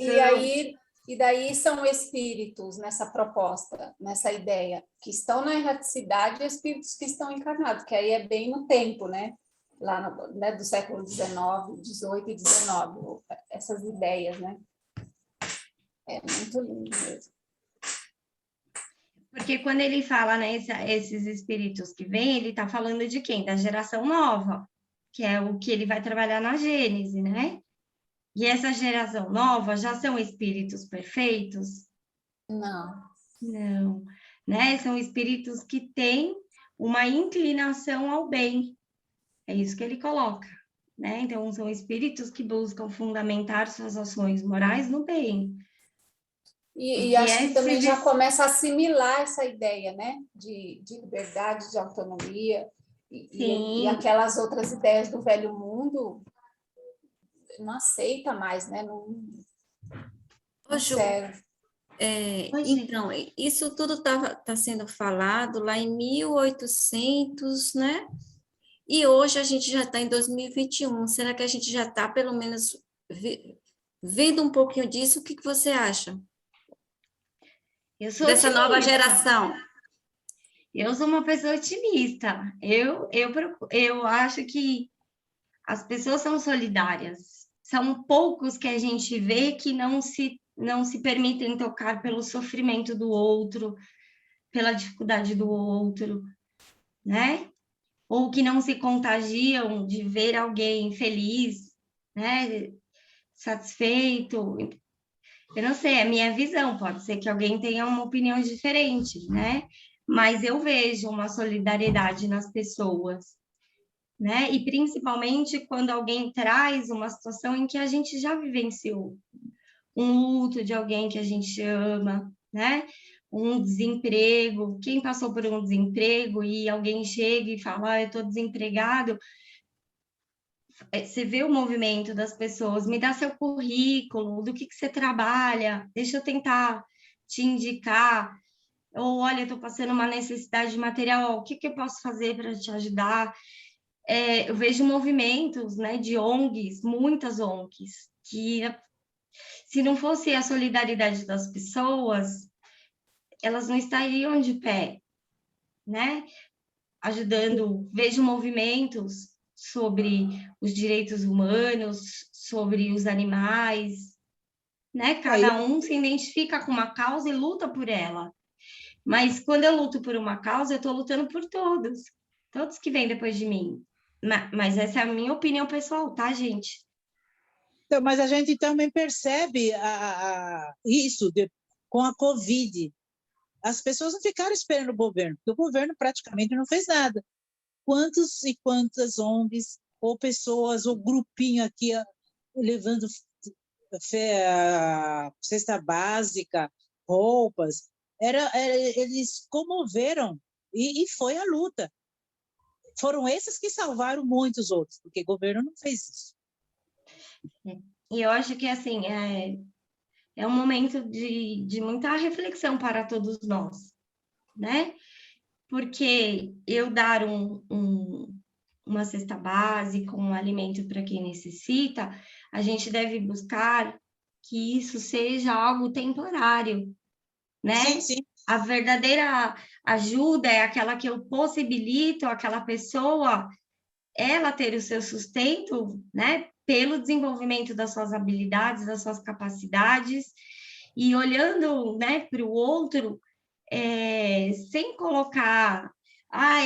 E daí são espíritos nessa proposta, nessa ideia, que estão na erraticidade e espíritos que estão encarnados, que aí é bem no tempo, né? Lá no, né, do século XIX, XVIII e XIX, essas ideias, né? É muito lindo mesmo. Porque quando ele fala, né, esses espíritos que vêm, ele está falando de quem? Da geração nova, que é o que ele vai trabalhar na Gênese, né? E essa geração nova já são espíritos perfeitos? Não. Não, né? São espíritos que têm uma inclinação ao bem. É isso que ele coloca, né? Então, são espíritos que buscam fundamentar suas ações morais no bem. E acho que também já começa a assimilar essa ideia, né? De liberdade, de autonomia, e aquelas outras ideias do velho mundo não aceita mais, né? Não serve. Então, isso tudo tá sendo falado lá em 1800, né? E hoje a gente já está em 2021. Será que a gente já está, pelo menos, vendo um pouquinho disso? O que você acha? Dessa nova geração? Eu sou uma pessoa otimista. Eu acho que as pessoas são solidárias. São poucos que a gente vê que não se permitem tocar pelo sofrimento do outro, pela dificuldade do outro, né? Ou que não se contagiam de ver alguém feliz, né? Satisfeito. Eu não sei, é a minha visão, pode ser que alguém tenha uma opinião diferente, né? Mas eu vejo uma solidariedade nas pessoas, né? E principalmente quando alguém traz uma situação em que a gente já vivenciou um luto de alguém que a gente ama, né? Um desemprego, quem passou por um desemprego e alguém chega e fala, eu estou desempregado, você vê o movimento das pessoas, me dá seu currículo, do que você trabalha, deixa eu tentar te indicar, ou olha, eu estou passando uma necessidade de material, o que eu posso fazer para te ajudar? Eu vejo movimentos, né, de ONGs, muitas ONGs, que se não fosse a solidariedade das pessoas, elas não estariam de pé, né? Ajudando, vejo movimentos sobre os direitos humanos, sobre os animais, né? Cada um se identifica com uma causa e luta por ela. Mas quando eu luto por uma causa, eu estou lutando por todos que vêm depois de mim. Mas essa é a minha opinião pessoal, tá, gente? Então, mas a gente também percebe isso com a Covid. As pessoas não ficaram esperando o governo, porque o governo praticamente não fez nada. Quantos e quantas ONGs, ou pessoas, ou grupinho aqui levando cesta básica, roupas, eles comoveram e foi a luta. Foram esses que salvaram muitos outros, porque o governo não fez isso. E eu acho que, assim, é um momento de muita reflexão para todos nós, né? Porque eu dar uma cesta básica, um alimento para quem necessita, a gente deve buscar que isso seja algo temporário, né? Sim, sim. A verdadeira ajuda é aquela que eu possibilito aquela pessoa, ela ter o seu sustento, né? Pelo desenvolvimento das suas habilidades, das suas capacidades, e olhando, né, para o outro, sem colocar,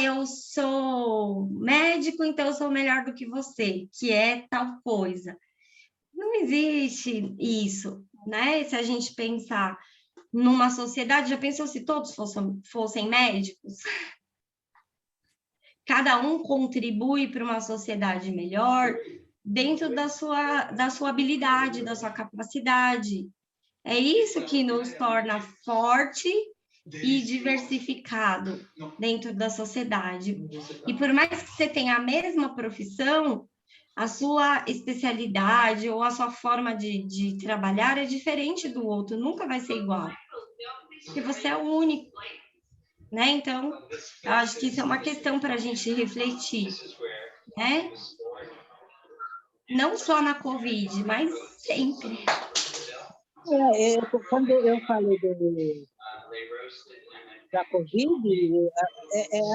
eu sou médico, então eu sou melhor do que você, que é tal coisa. Não existe isso, né? Se a gente pensar numa sociedade, já pensou se todos fossem médicos? Cada um contribui para uma sociedade melhor, dentro da sua habilidade, da sua capacidade. É isso que nos torna forte e diversificado dentro da sociedade. E por mais que você tenha a mesma profissão, a sua especialidade ou a sua forma de trabalhar é diferente do outro, nunca vai ser igual, porque você é o único, né? Então, eu acho que isso é uma questão para a gente refletir, né? Não só na Covid, mas sempre. Quando eu falei da Covid,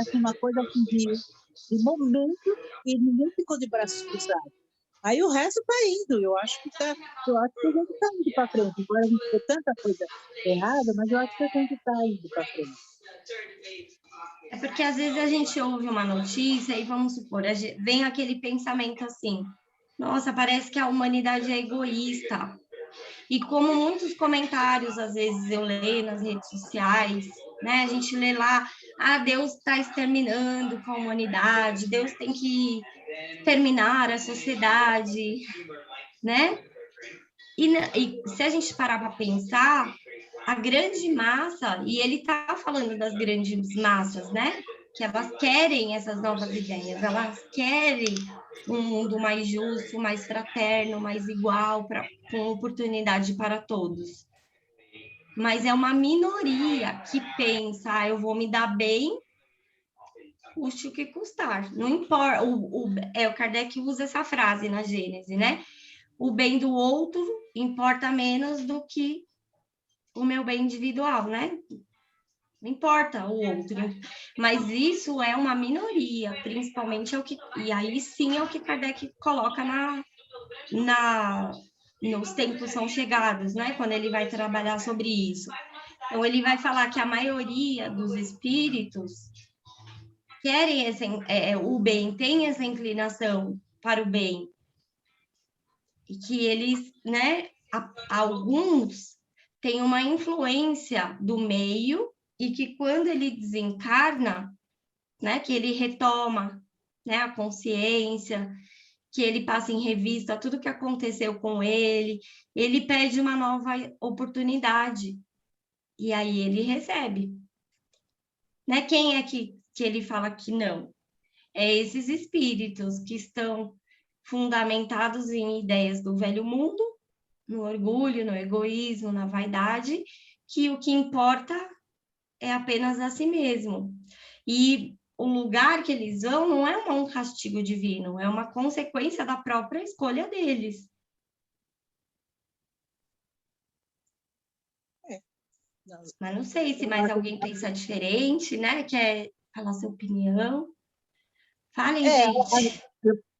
assim, uma coisa assim de momento, e ninguém ficou de braços cruzados. Aí o resto está indo, eu acho que a gente está indo para frente. Embora a gente tenha tanta coisa errada, mas eu acho que a gente está indo para frente. É porque às vezes a gente ouve uma notícia e, vamos supor, vem aquele pensamento assim, nossa, parece que a humanidade é egoísta. E como muitos comentários, às vezes, eu leio nas redes sociais, né? A gente lê lá, Deus está exterminando com a humanidade, Deus tem que exterminar a sociedade, né? E se a gente parar para pensar, a grande massa, e ele está falando das grandes massas, né? Que elas querem essas novas ideias, elas querem um mundo mais justo, mais fraterno, mais igual, com oportunidade para todos. Mas é uma minoria que pensa, eu vou me dar bem, custe o que custar. Não importa, o Kardec usa essa frase na Gênese, né? O bem do outro importa menos do que o meu bem individual, né? Não importa o outro, mas isso é uma minoria, principalmente e aí sim é o que Kardec coloca nos tempos são chegados, né? Quando ele vai trabalhar sobre isso. Então, ele vai falar que a maioria dos espíritos querem o bem, tem essa inclinação para o bem, e que eles, né, alguns têm uma influência do meio, e que quando ele desencarna, né, que ele retoma, né, a consciência, que ele passa em revista tudo que aconteceu com ele pede uma nova oportunidade, e aí ele recebe. Né? Quem é que ele fala que não? É esses espíritos que estão fundamentados em ideias do velho mundo, no orgulho, no egoísmo, na vaidade, que o que importa é apenas a si mesmo. E o lugar que eles vão não é um castigo divino, é uma consequência da própria escolha deles. Mas não sei se mais alguém pensa diferente, né? Quer falar sua opinião? Falem, gente.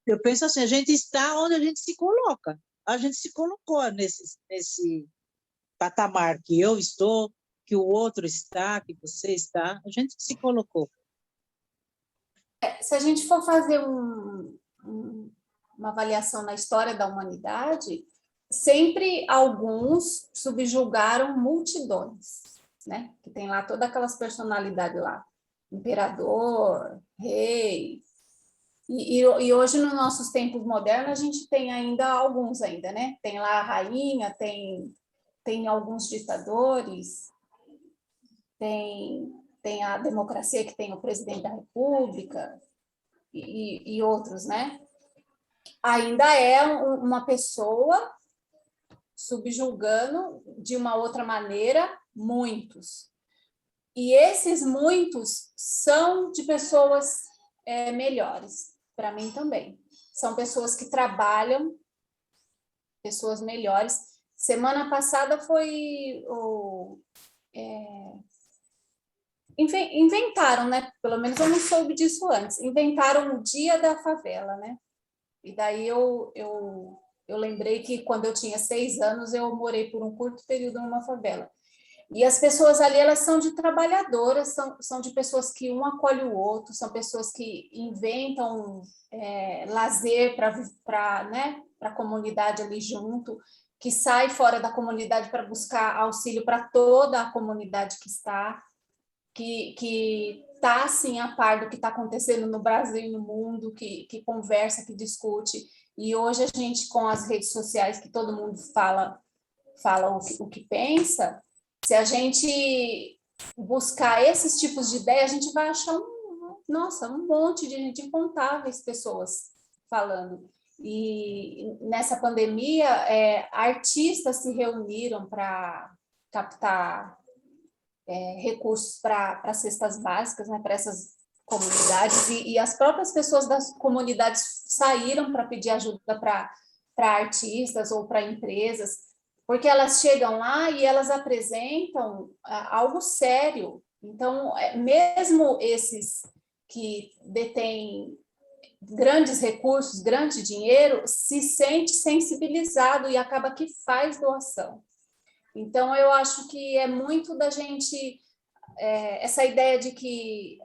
Eu penso assim, a gente está onde a gente se coloca. A gente se colocou nesse patamar que eu estou, que o outro está, que você está. A gente se colocou. Se a gente for fazer uma avaliação na história da humanidade, sempre alguns subjugaram multidões, né? Que tem lá todas aquelas personalidades lá, imperador, rei. E hoje, nos nossos tempos modernos, a gente tem ainda alguns ainda, né? Tem lá a rainha, tem alguns ditadores, tem a democracia, que tem o presidente da República e outros, né? Ainda é uma pessoa subjugando de uma outra maneira muitos. E esses muitos são de pessoas melhores, para mim também. São pessoas que trabalham, pessoas melhores. Semana passada foi inventaram, né? Pelo menos eu não soube disso antes. Inventaram o Dia da Favela, né? E daí eu lembrei que quando eu tinha 6 anos eu morei por um curto período numa favela. E as pessoas ali, elas são de trabalhadoras, são de pessoas que um acolhe o outro, são pessoas que inventam lazer para, né, a comunidade ali junto, que sai fora da comunidade para buscar auxílio para toda a comunidade que está, que está, assim, a par do que está acontecendo no Brasil e no mundo, que conversa, que discute. E hoje a gente, com as redes sociais, que todo mundo fala o que pensa, se a gente buscar esses tipos de ideia, a gente vai achar um monte de gente, incontáveis pessoas falando. E nessa pandemia, artistas se reuniram para captar recursos para cestas básicas, né, para essas comunidades, e as próprias pessoas das comunidades saíram para pedir ajuda para artistas ou para empresas, porque elas chegam lá e elas apresentam algo sério. Então, mesmo esses que detêm grandes recursos, grande dinheiro, se sente sensibilizado e acaba que faz doação. Então, eu acho que é muito da gente, essa ideia de que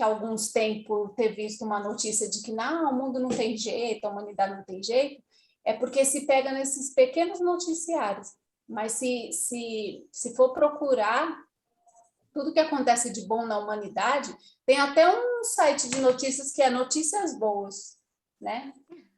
alguns têm por ter visto uma notícia de que não, o mundo não tem jeito, a humanidade não tem jeito, é porque se pega nesses pequenos noticiários. Mas se for procurar tudo que acontece de bom na humanidade, tem até um site de notícias que é Notícias Boas, né?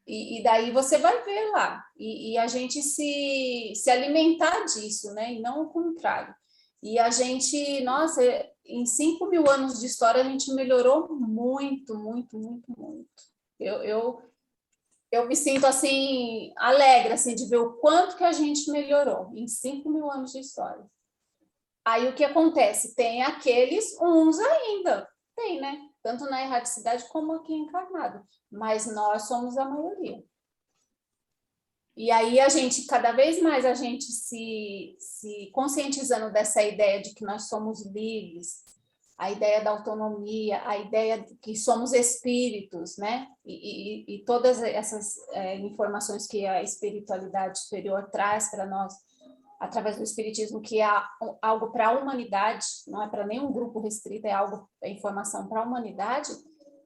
E daí você vai ver lá, e a gente se alimentar disso, né? E não o contrário. E a gente, nossa, em 5.000 anos de história, a gente melhorou muito, muito, muito, muito. Eu me sinto, assim, alegre, assim, de ver o quanto que a gente melhorou em 5.000 anos de história. Aí, o que acontece? Tem aqueles uns ainda, tem, né? Tanto na erraticidade como aqui encarnado. Mas nós somos a maioria. E aí, cada vez mais a gente se conscientizando dessa ideia de que nós somos livres, a ideia da autonomia, a ideia de que somos espíritos, né? E todas essas informações que a espiritualidade superior traz para nós, através do espiritismo, que é algo para a humanidade, não é para nenhum grupo restrito, é informação para a humanidade,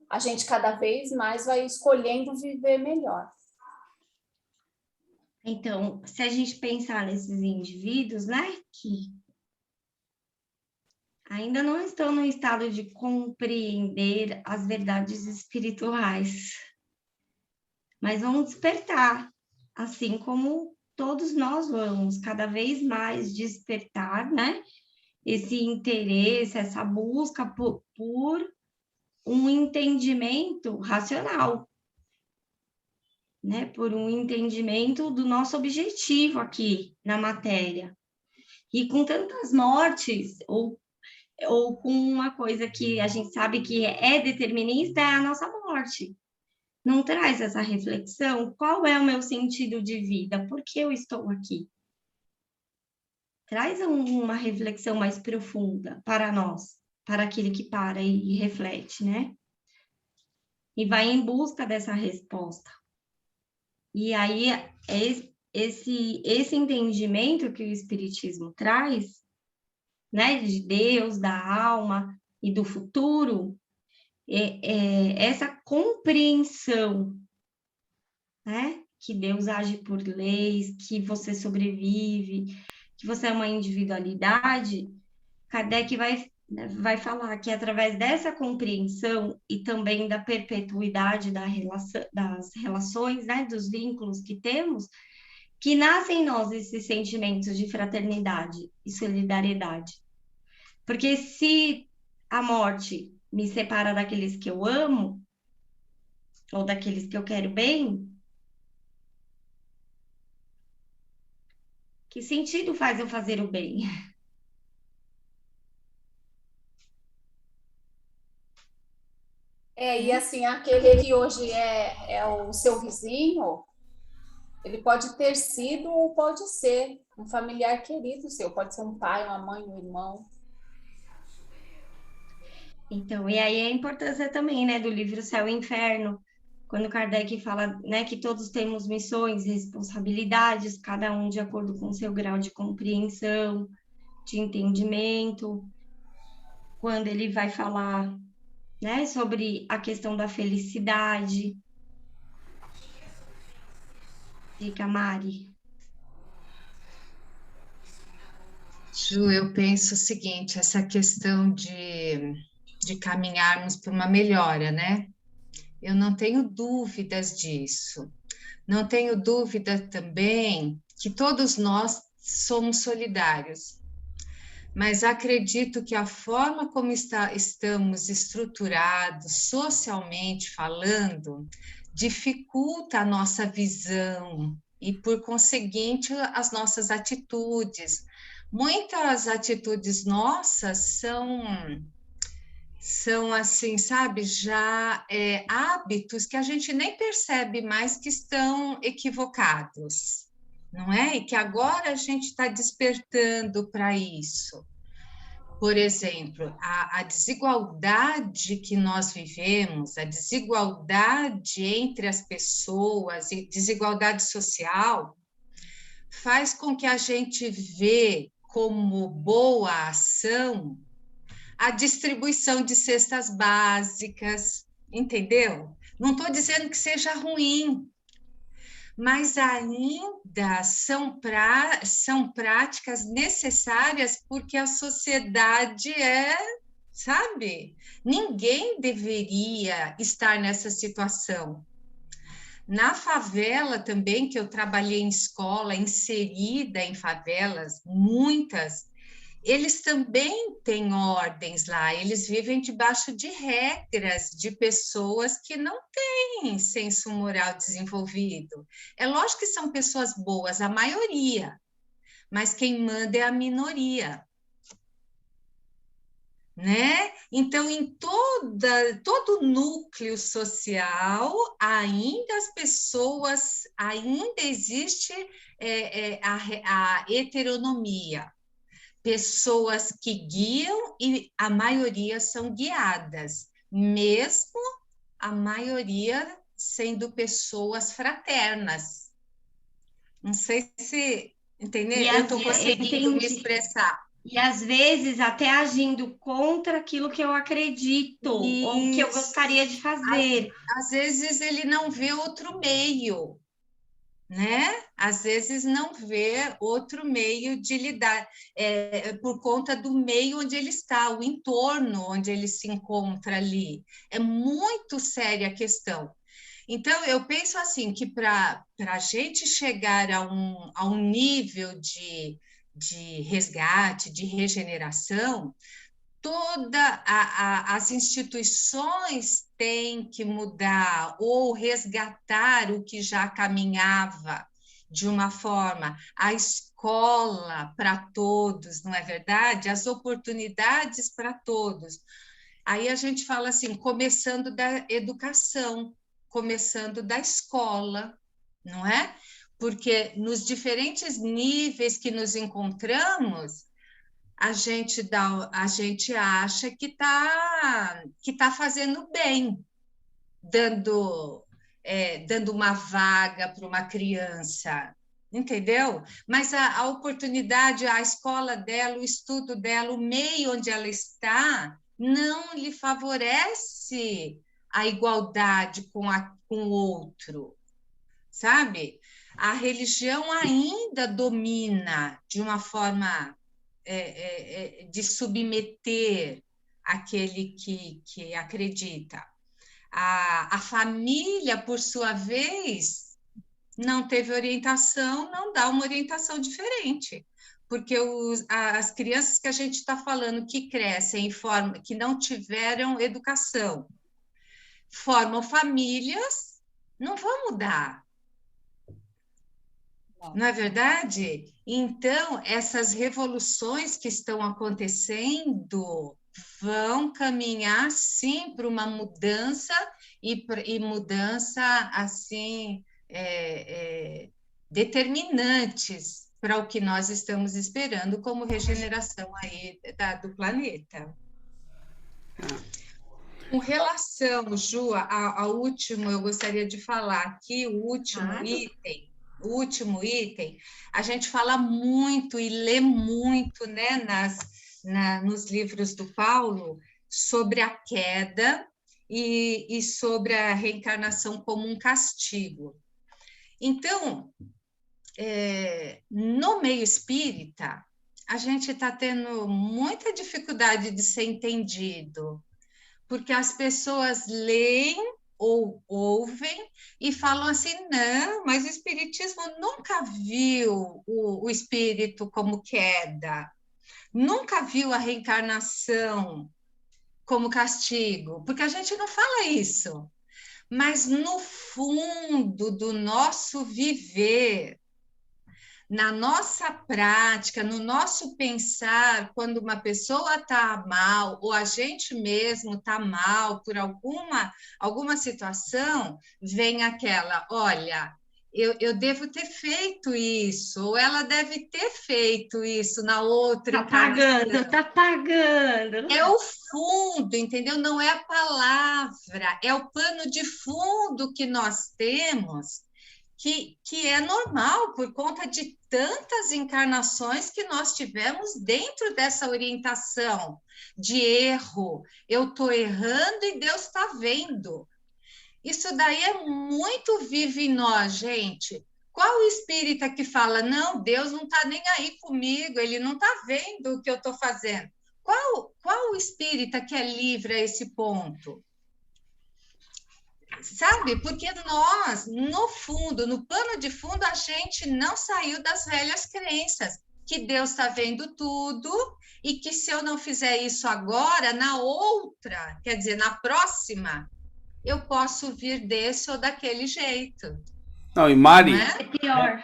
a gente cada vez mais vai escolhendo viver melhor. Então, se a gente pensar nesses indivíduos, né, que ainda não estão no estado de compreender as verdades espirituais, mas vão despertar, assim como todos nós vamos cada vez mais despertar, né, esse interesse, essa busca por um entendimento racional, né, por um entendimento do nosso objetivo aqui na matéria. E com tantas mortes, ou com uma coisa que a gente sabe que é determinista, é a nossa morte. Não traz essa reflexão? Qual é o meu sentido de vida? Por que eu estou aqui? Traz uma reflexão mais profunda para nós, para aquele que para e reflete, né? E vai em busca dessa resposta. E aí, esse entendimento que o Espiritismo traz, né, de Deus, da alma e do futuro, essa compreensão, né, que Deus age por leis, que você sobrevive, que você é uma individualidade, Kardec vai falar que através dessa compreensão e também da perpetuidade das relações, né, dos vínculos que temos, que nascem em nós esses sentimentos de fraternidade e solidariedade. Porque se a morte me separa daqueles que eu amo, ou daqueles que eu quero bem, que sentido faz eu fazer o bem? E assim, aquele que hoje é o seu vizinho, ele pode ter sido ou pode ser um familiar querido seu, pode ser um pai, uma mãe, um irmão. Então, e aí a importância também, né, do livro Céu e Inferno, quando Kardec fala, né, que todos temos missões, responsabilidades, cada um de acordo com o seu grau de compreensão, de entendimento, quando ele vai falar, né, sobre a questão da felicidade. Dica, Mari. Ju, eu penso o seguinte, essa questão de caminharmos para uma melhora, né? Eu não tenho dúvidas disso. Não tenho dúvida também que todos nós somos solidários, mas acredito que a forma como estamos estruturados, socialmente falando, dificulta a nossa visão e, por conseguinte, as nossas atitudes. Muitas atitudes nossas são assim, sabe, já hábitos que a gente nem percebe mais que estão equivocados, não é? E que agora a gente está despertando para isso. Por exemplo, a desigualdade que nós vivemos, a desigualdade entre as pessoas e desigualdade social, faz com que a gente vê como boa ação a distribuição de cestas básicas, entendeu? Não estou dizendo que seja ruim, mas ainda são práticas necessárias porque a sociedade sabe? Ninguém deveria estar nessa situação. Na favela também, que eu trabalhei em escola, inserida em favelas, muitas, eles também têm ordens lá, eles vivem debaixo de regras de pessoas que não têm senso moral desenvolvido. É lógico que são pessoas boas, a maioria, mas quem manda é a minoria. Né? Então, em todo núcleo social, ainda as pessoas, ainda existe a heteronomia. Pessoas que guiam e a maioria são guiadas, mesmo a maioria sendo pessoas fraternas. Não sei se entendeu? Eu estou conseguindo me expressar. E às vezes até agindo contra aquilo que eu acredito, ou que eu gostaria de fazer. Às vezes ele não vê outro meio, né? Às vezes não vê outro meio de lidar, por conta do meio onde ele está, o entorno onde ele se encontra ali. É muito séria a questão. Então, eu penso assim, que para a gente chegar a um nível de resgate, de regeneração, todas as instituições têm que mudar ou resgatar o que já caminhava de uma forma, a escola para todos, não é verdade? As oportunidades para todos. Aí a gente fala assim, começando da educação, começando da escola, não é? Porque nos diferentes níveis que nos encontramos, a gente acha que tá fazendo bem, dando uma vaga para uma criança, entendeu? Mas a oportunidade, a escola dela, o estudo dela, o meio onde ela está, não lhe favorece a igualdade com o outro, sabe? A religião ainda domina de uma forma de submeter aquele que acredita. A família, por sua vez, não teve orientação, não dá uma orientação diferente. Porque as crianças que a gente está falando que crescem que não tiveram educação, formam famílias, não vão mudar. Não é verdade? Então, essas revoluções que estão acontecendo vão caminhar, sim, para uma mudança, e mudança, assim, determinantes para o que nós estamos esperando como regeneração aí do planeta. Com relação, Ju, ao último, eu gostaria de falar aqui, o último item, a gente fala muito e lê muito, né, nos livros do Paulo, sobre a queda e sobre a reencarnação como um castigo. Então, no meio espírita, a gente está tendo muita dificuldade de ser entendido, porque as pessoas leem ouvem e falam assim, não, mas o Espiritismo nunca viu o espírito como queda, nunca viu a reencarnação como castigo, porque a gente não fala isso. Mas no fundo do nosso viver, na nossa prática, no nosso pensar, quando uma pessoa está mal, ou a gente mesmo está mal por alguma situação, vem aquela, olha, eu devo ter feito isso, ou ela deve ter feito isso na outra encarnação. Tá pagando. É o fundo, entendeu? Não é a palavra, é o pano de fundo que nós temos, que é normal por conta de tantas encarnações que nós tivemos dentro dessa orientação de erro. Eu estou errando e Deus está vendo. Isso daí é muito vivo em nós, gente. Qual o espírita que fala, não, Deus não está nem aí comigo, ele não está vendo o que eu estou fazendo? Qual o espírita que é livre a esse ponto? Sabe? Porque nós, no fundo, no pano de fundo, a gente não saiu das velhas crenças, que Deus está vendo tudo e que se eu não fizer isso agora, na outra, quer dizer, na próxima, eu posso vir desse ou daquele jeito. Não, e Mari, É pior.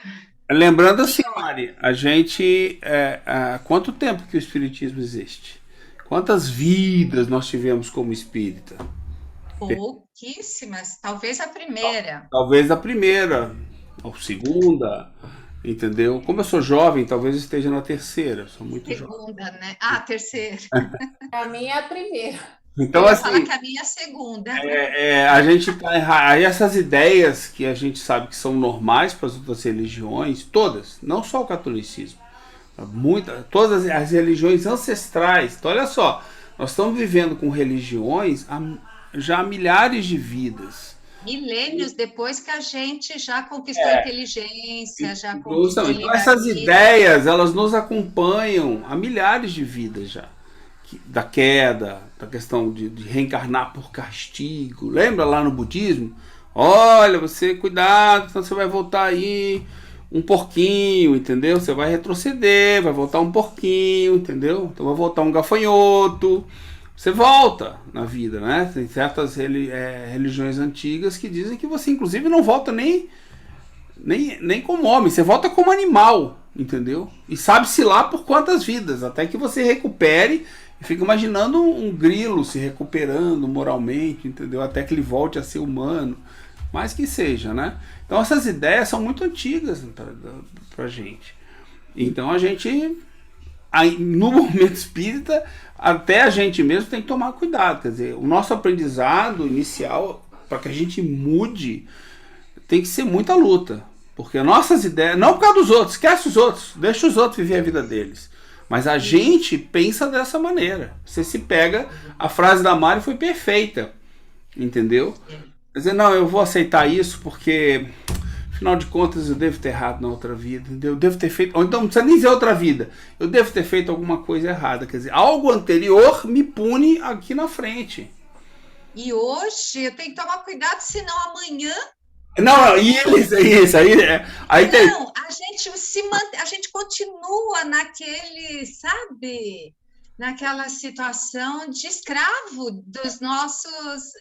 lembrando assim, Mari, a gente, há quanto tempo que o Espiritismo existe? Quantas vidas nós tivemos como espírita? Pouquíssimas, talvez a primeira. Talvez a primeira, ou segunda, entendeu? Como eu sou jovem, talvez eu esteja na terceira, sou muito jovem. Segunda, né? Ah, terceira. Para mim é a primeira. Então, Eu ia assim, falar que a minha é a segunda. a gente tá errado. Aí essas ideias que a gente sabe que são normais para as outras religiões, todas, não só o catolicismo, todas as religiões ancestrais. Então, olha só, nós estamos vivendo com religiões já há milhares de vidas. Milênios depois que a gente já conquistou a inteligência, já Então, conquistou então essas ideias, elas nos acompanham há milhares de vidas já. Da queda, da questão de reencarnar por castigo. Lembra lá no budismo? Olha, você, cuidado, senão você vai voltar aí um porquinho, entendeu? Você vai retroceder, vai voltar um porquinho, entendeu? Então vai voltar um gafanhoto. Você volta na vida, né? Tem certas religiões antigas que dizem que você, inclusive, não volta nem como homem, você volta como animal, entendeu? E sabe-se lá por quantas vidas, até que você recupere. E fica imaginando um grilo se recuperando moralmente, entendeu? Até que ele volte a ser humano, mas que seja, né? Então essas ideias são muito antigas pra gente. Então a gente, no momento espírita, até a gente mesmo tem que tomar cuidado. Quer dizer, o nosso aprendizado inicial, para que a gente mude, tem que ser muita luta. Porque nossas ideias, não por causa dos outros, esquece os outros, deixa os outros viver a vida deles. Mas a gente pensa dessa maneira. Você se pega, a frase da Mari foi perfeita, entendeu? Quer dizer, não, eu vou aceitar isso porque, afinal de contas, eu devo ter errado na outra vida, entendeu? Eu devo ter feito, ou então não precisa nem dizer outra vida, eu devo ter feito alguma coisa errada. Quer dizer, algo anterior me pune aqui na frente. E hoje eu tenho que tomar cuidado, senão amanhã... Não, isso aí tem... Não, a gente continua naquele, sabe, naquela situação de escravo das nossas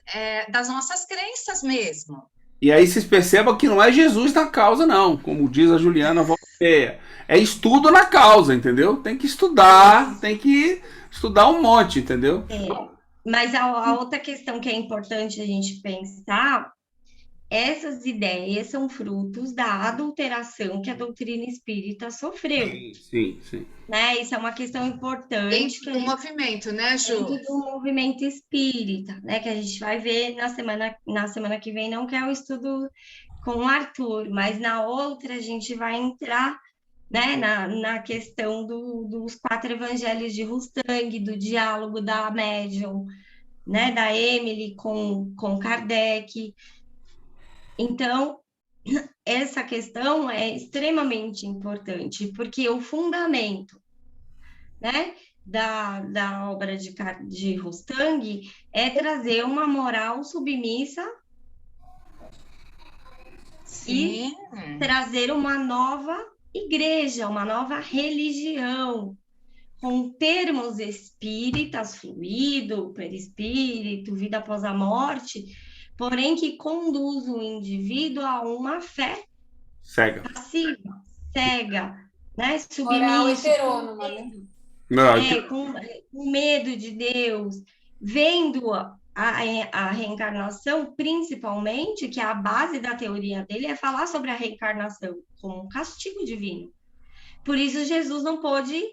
crenças mesmo. E aí vocês percebam que não é Jesus na causa, não, como diz a Juliana Volpeia. É estudo na causa, entendeu? Tem que estudar um monte, entendeu? Mas a outra questão que é importante a gente pensar, essas ideias são frutos da adulteração que a doutrina espírita sofreu. Sim. Né? Isso é uma questão importante. Dentro do movimento, né, Ju? Dentro do movimento espírita, né? Que a gente vai ver na semana que vem, não que é o estudo com o Arthur, mas na outra a gente vai entrar, né, na questão dos 4 evangelhos de Rustang, do diálogo da médium, né, da Emily com Kardec. Então, essa questão é extremamente importante, porque o fundamento, né, da obra de Rustang é trazer uma moral submissa Sim. e trazer uma nova igreja, uma nova religião, com termos espíritas, fluido, perispírito, vida após a morte, porém que conduz o indivíduo a uma fé Cega. passiva, cega, né? Moral Submisso, heterônoma, né? com medo de Deus, vendo a reencarnação, principalmente, que a base da teoria dele é falar sobre a reencarnação como um castigo divino. Por isso, Jesus não pôde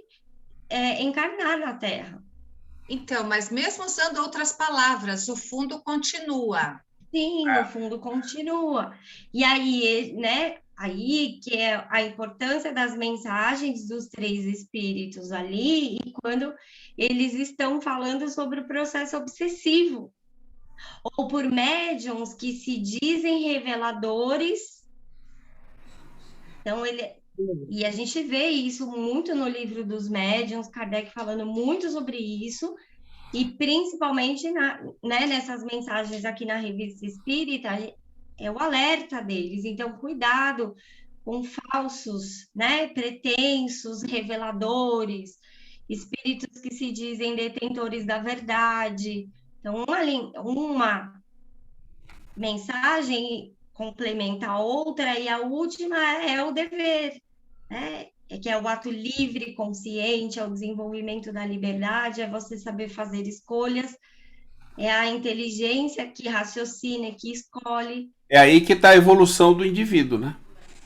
encarnar na Terra. Então, mas mesmo usando outras palavras, o fundo continua. Sim, no fundo continua. E aí, né? Aí que é a importância das mensagens dos três espíritos ali, e quando eles estão falando sobre o processo obsessivo, ou por médiums que se dizem reveladores. Então, e a gente vê isso muito no livro dos médiuns, Kardec falando muito sobre isso, e principalmente nessas mensagens aqui na Revista Espírita, é o alerta deles. Então, cuidado com falsos, né, pretensos reveladores, espíritos que se dizem detentores da verdade. Então, uma mensagem complementa a outra, e a última é o dever, né? Que é o ato livre, consciente, é o desenvolvimento da liberdade, é você saber fazer escolhas, é a inteligência que raciocina, que escolhe. É aí que está a evolução do indivíduo, né?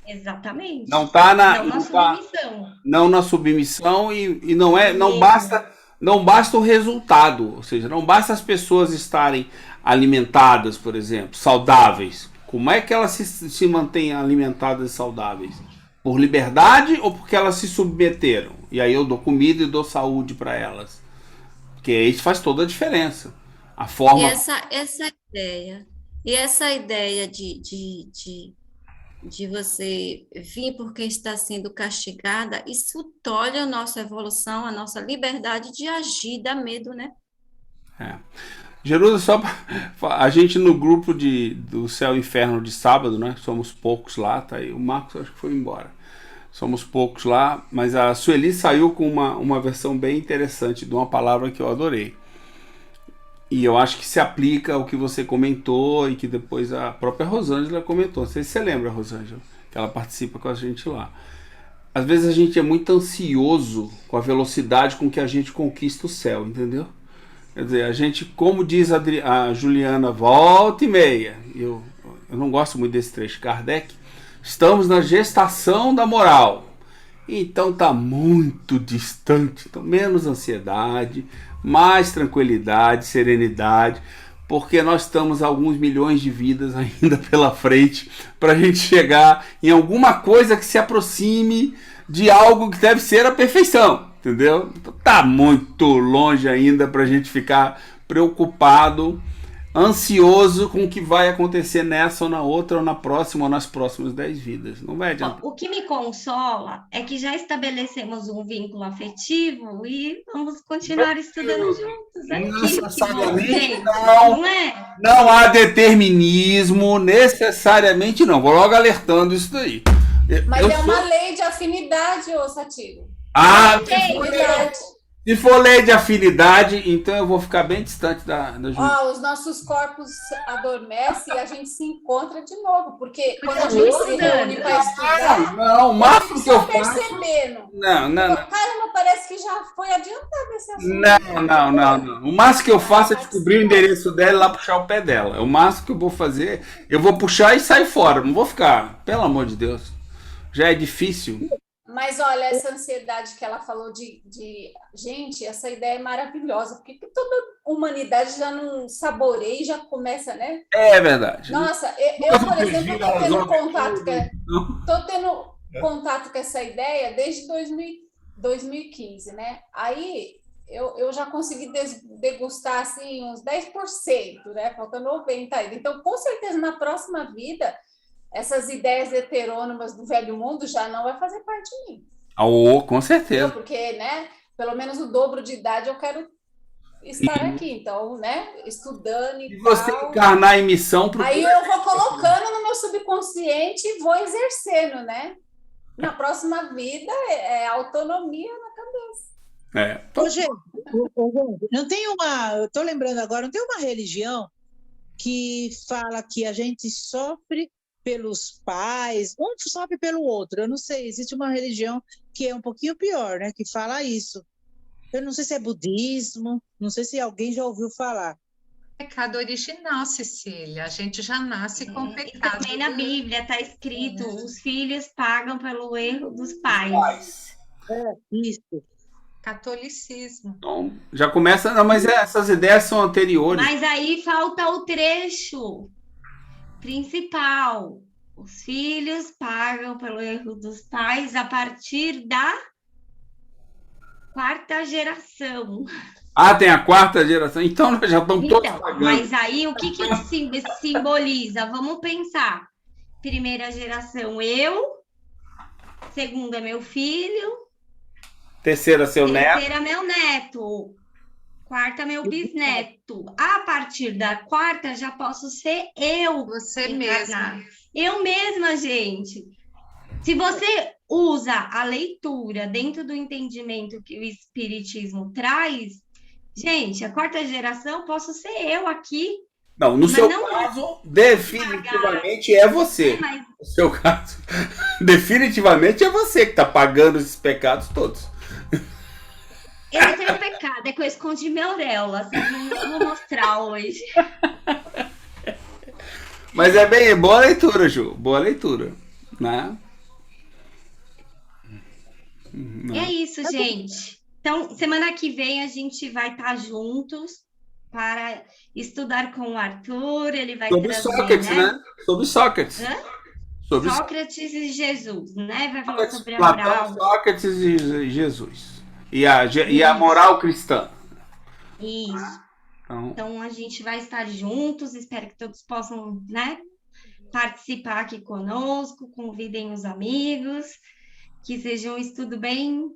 Exatamente. Não está na submissão. Não na submissão, e não basta o resultado, ou seja, não basta as pessoas estarem alimentadas, por exemplo, saudáveis. Como é que elas se mantêm alimentadas e saudáveis? Por liberdade ou porque elas se submeteram? E aí eu dou comida e dou saúde para elas. Porque isso faz toda a diferença. A forma... E essa ideia de você vir porque está sendo castigada, isso tolhe a nossa evolução, a nossa liberdade de agir, dá medo, né? Geruda, só a gente no grupo do Céu e Inferno de sábado, né? Somos poucos lá, tá aí. O Marcos acho que foi embora. Somos poucos lá, mas a Sueli saiu com uma versão bem interessante de uma palavra que eu adorei. E eu acho que se aplica ao que você comentou e que depois a própria Rosângela comentou. Não sei se você lembra, Rosângela, que ela participa com a gente lá. Às vezes a gente é muito ansioso com a velocidade com que a gente conquista o céu, entendeu? Quer dizer, a gente, como diz a Juliana, volta e meia. Eu não gosto muito desse trecho, Kardec. Estamos na gestação da moral. Então está muito distante. Então, menos ansiedade, mais tranquilidade, serenidade, porque nós estamos alguns milhões de vidas ainda pela frente para a gente chegar em alguma coisa que se aproxime de algo que deve ser a perfeição, entendeu? Então, tá muito longe ainda para a gente ficar preocupado, ansioso com o que vai acontecer nessa ou na outra, ou na próxima, ou nas próximas 10 vidas. Não vai adiantar. O que me consola é que já estabelecemos um vínculo afetivo e vamos continuar estudando juntos. Necessariamente não é? Não há determinismo, necessariamente não. Vou logo alertando isso daí. Mas é uma lei de afinidade, ô Satiro. Se for lei de afinidade, então eu vou ficar bem distante da Júlia. Os nossos corpos adormecem e a gente se encontra de novo, porque quando a gente se reúne para estudar, não, o máximo que eu faço... percebendo. Não. Caramba, parece que já foi adiantado esse assunto. Não. O máximo que eu faço é descobrir o endereço dela e lá puxar o pé dela. É o máximo que eu vou fazer. Eu vou puxar e sair fora. Não vou ficar, pelo amor de Deus. Já é difícil. Mas olha, essa ansiedade que ela falou gente, essa ideia é maravilhosa, porque toda humanidade já não saboreia e já começa, né? É verdade. Nossa, eu por exemplo, estou tendo contato com essa ideia desde 2015, né? Aí eu já consegui degustar assim, uns 10%, né? Falta 90% ainda. Então, com certeza, na próxima vida, essas ideias heterônomas do velho mundo já não vai fazer parte de mim. Com certeza. Porque, né, pelo menos o dobro de idade eu quero estar aqui. Então, né, estudando E e você tal. encarnar em missão para Aí eu vou colocando no meu subconsciente e vou exercendo, né? Na próxima vida é autonomia na cabeça. Ô, gente, não tem uma. Eu estou lembrando agora, não tem uma religião que fala que a gente sofre pelos pais, um sofre pelo outro. Eu não sei, existe uma religião que é um pouquinho pior, né? Que fala isso. Eu não sei se é budismo, não sei se alguém já ouviu falar. Pecado original, Cecília. A gente já nasce com E pecado. também na Bíblia está escrito: os filhos pagam pelo erro dos pais. Isso. Catolicismo. Então, já começa. Não, mas essas ideias são anteriores. Mas aí falta o trecho principal. Os filhos pagam pelo erro dos pais a partir da 4ª geração. Ah, tem a 4ª geração. Então, nós já estamos todos Então, pagando. mas aí o que simboliza? Vamos pensar. 1ª geração, eu. 2ª, meu filho. 3ª, seu neto. 3ª, meu neto. 4ª, meu bisneto. A partir da 4ª, já posso ser eu. Você encarnar. mesma. Eu mesma, gente. Se você usa a leitura dentro do entendimento que o Espiritismo traz, gente, a 4ª geração posso ser eu aqui. Não, no Mas seu não caso, definitivamente é você. mas No seu caso, definitivamente é você que está pagando esses pecados todos. eu não tenho pecado, é que eu escondi minha auréola. Vocês não vou mostrar hoje. Mas é bem, boa leitura, Ju. Boa leitura, né? É isso, gente. Então, semana que vem a gente vai estar juntos para estudar com o Arthur. Ele vai Sobre trazer, Sócrates, né? Sobre Sócrates. Hã? Sobre Sócrates e Jesus, né? Vai falar Sócrates, sobre a Platão, moral. Sócrates e Jesus. E a moral cristã. Isso. Então, Então, a gente vai estar juntos. Espero que todos possam, né, participar aqui conosco. Convidem os amigos. Que seja um estudo bem,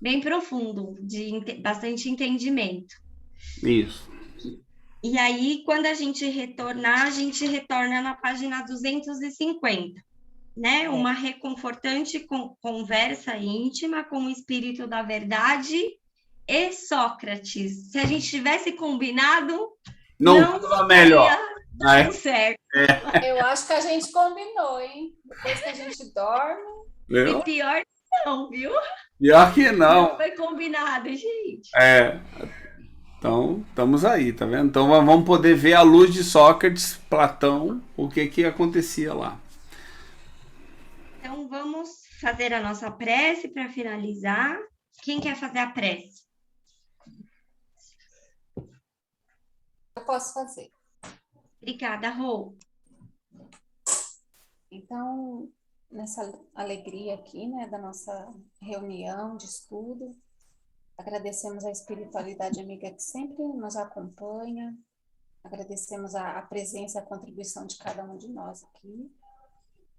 bem profundo, de bastante entendimento. isso. E aí, quando a gente retorna na página 250, né? Uma reconfortante conversa íntima com o Espírito da Verdade e Sócrates. Se a gente tivesse combinado, Não estava melhor. Tudo certo. Eu acho que a gente combinou, hein? Depois que a gente dorme. E pior que não, viu? Pior que não. Não foi combinado, gente. Então, estamos aí, tá vendo? Então, vamos poder ver à luz de Sócrates, Platão, o que acontecia lá. Então, vamos fazer a nossa prece para finalizar. Quem quer fazer a prece? Eu posso fazer. Obrigada, Rô. Então, nessa alegria aqui, né, da nossa reunião de estudo, agradecemos a espiritualidade amiga que sempre nos acompanha, agradecemos a presença e a contribuição de cada um de nós aqui,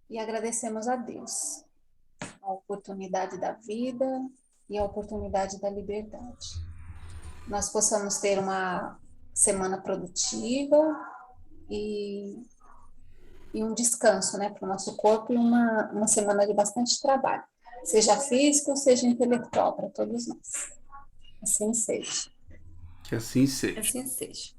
e agradecemos a Deus a oportunidade da vida e a oportunidade da liberdade. Nós possamos ter uma semana produtiva e um descanso, né, para o nosso corpo e uma semana de bastante trabalho, seja físico, seja intelectual, para todos nós. Assim seja. Que assim seja. Assim seja.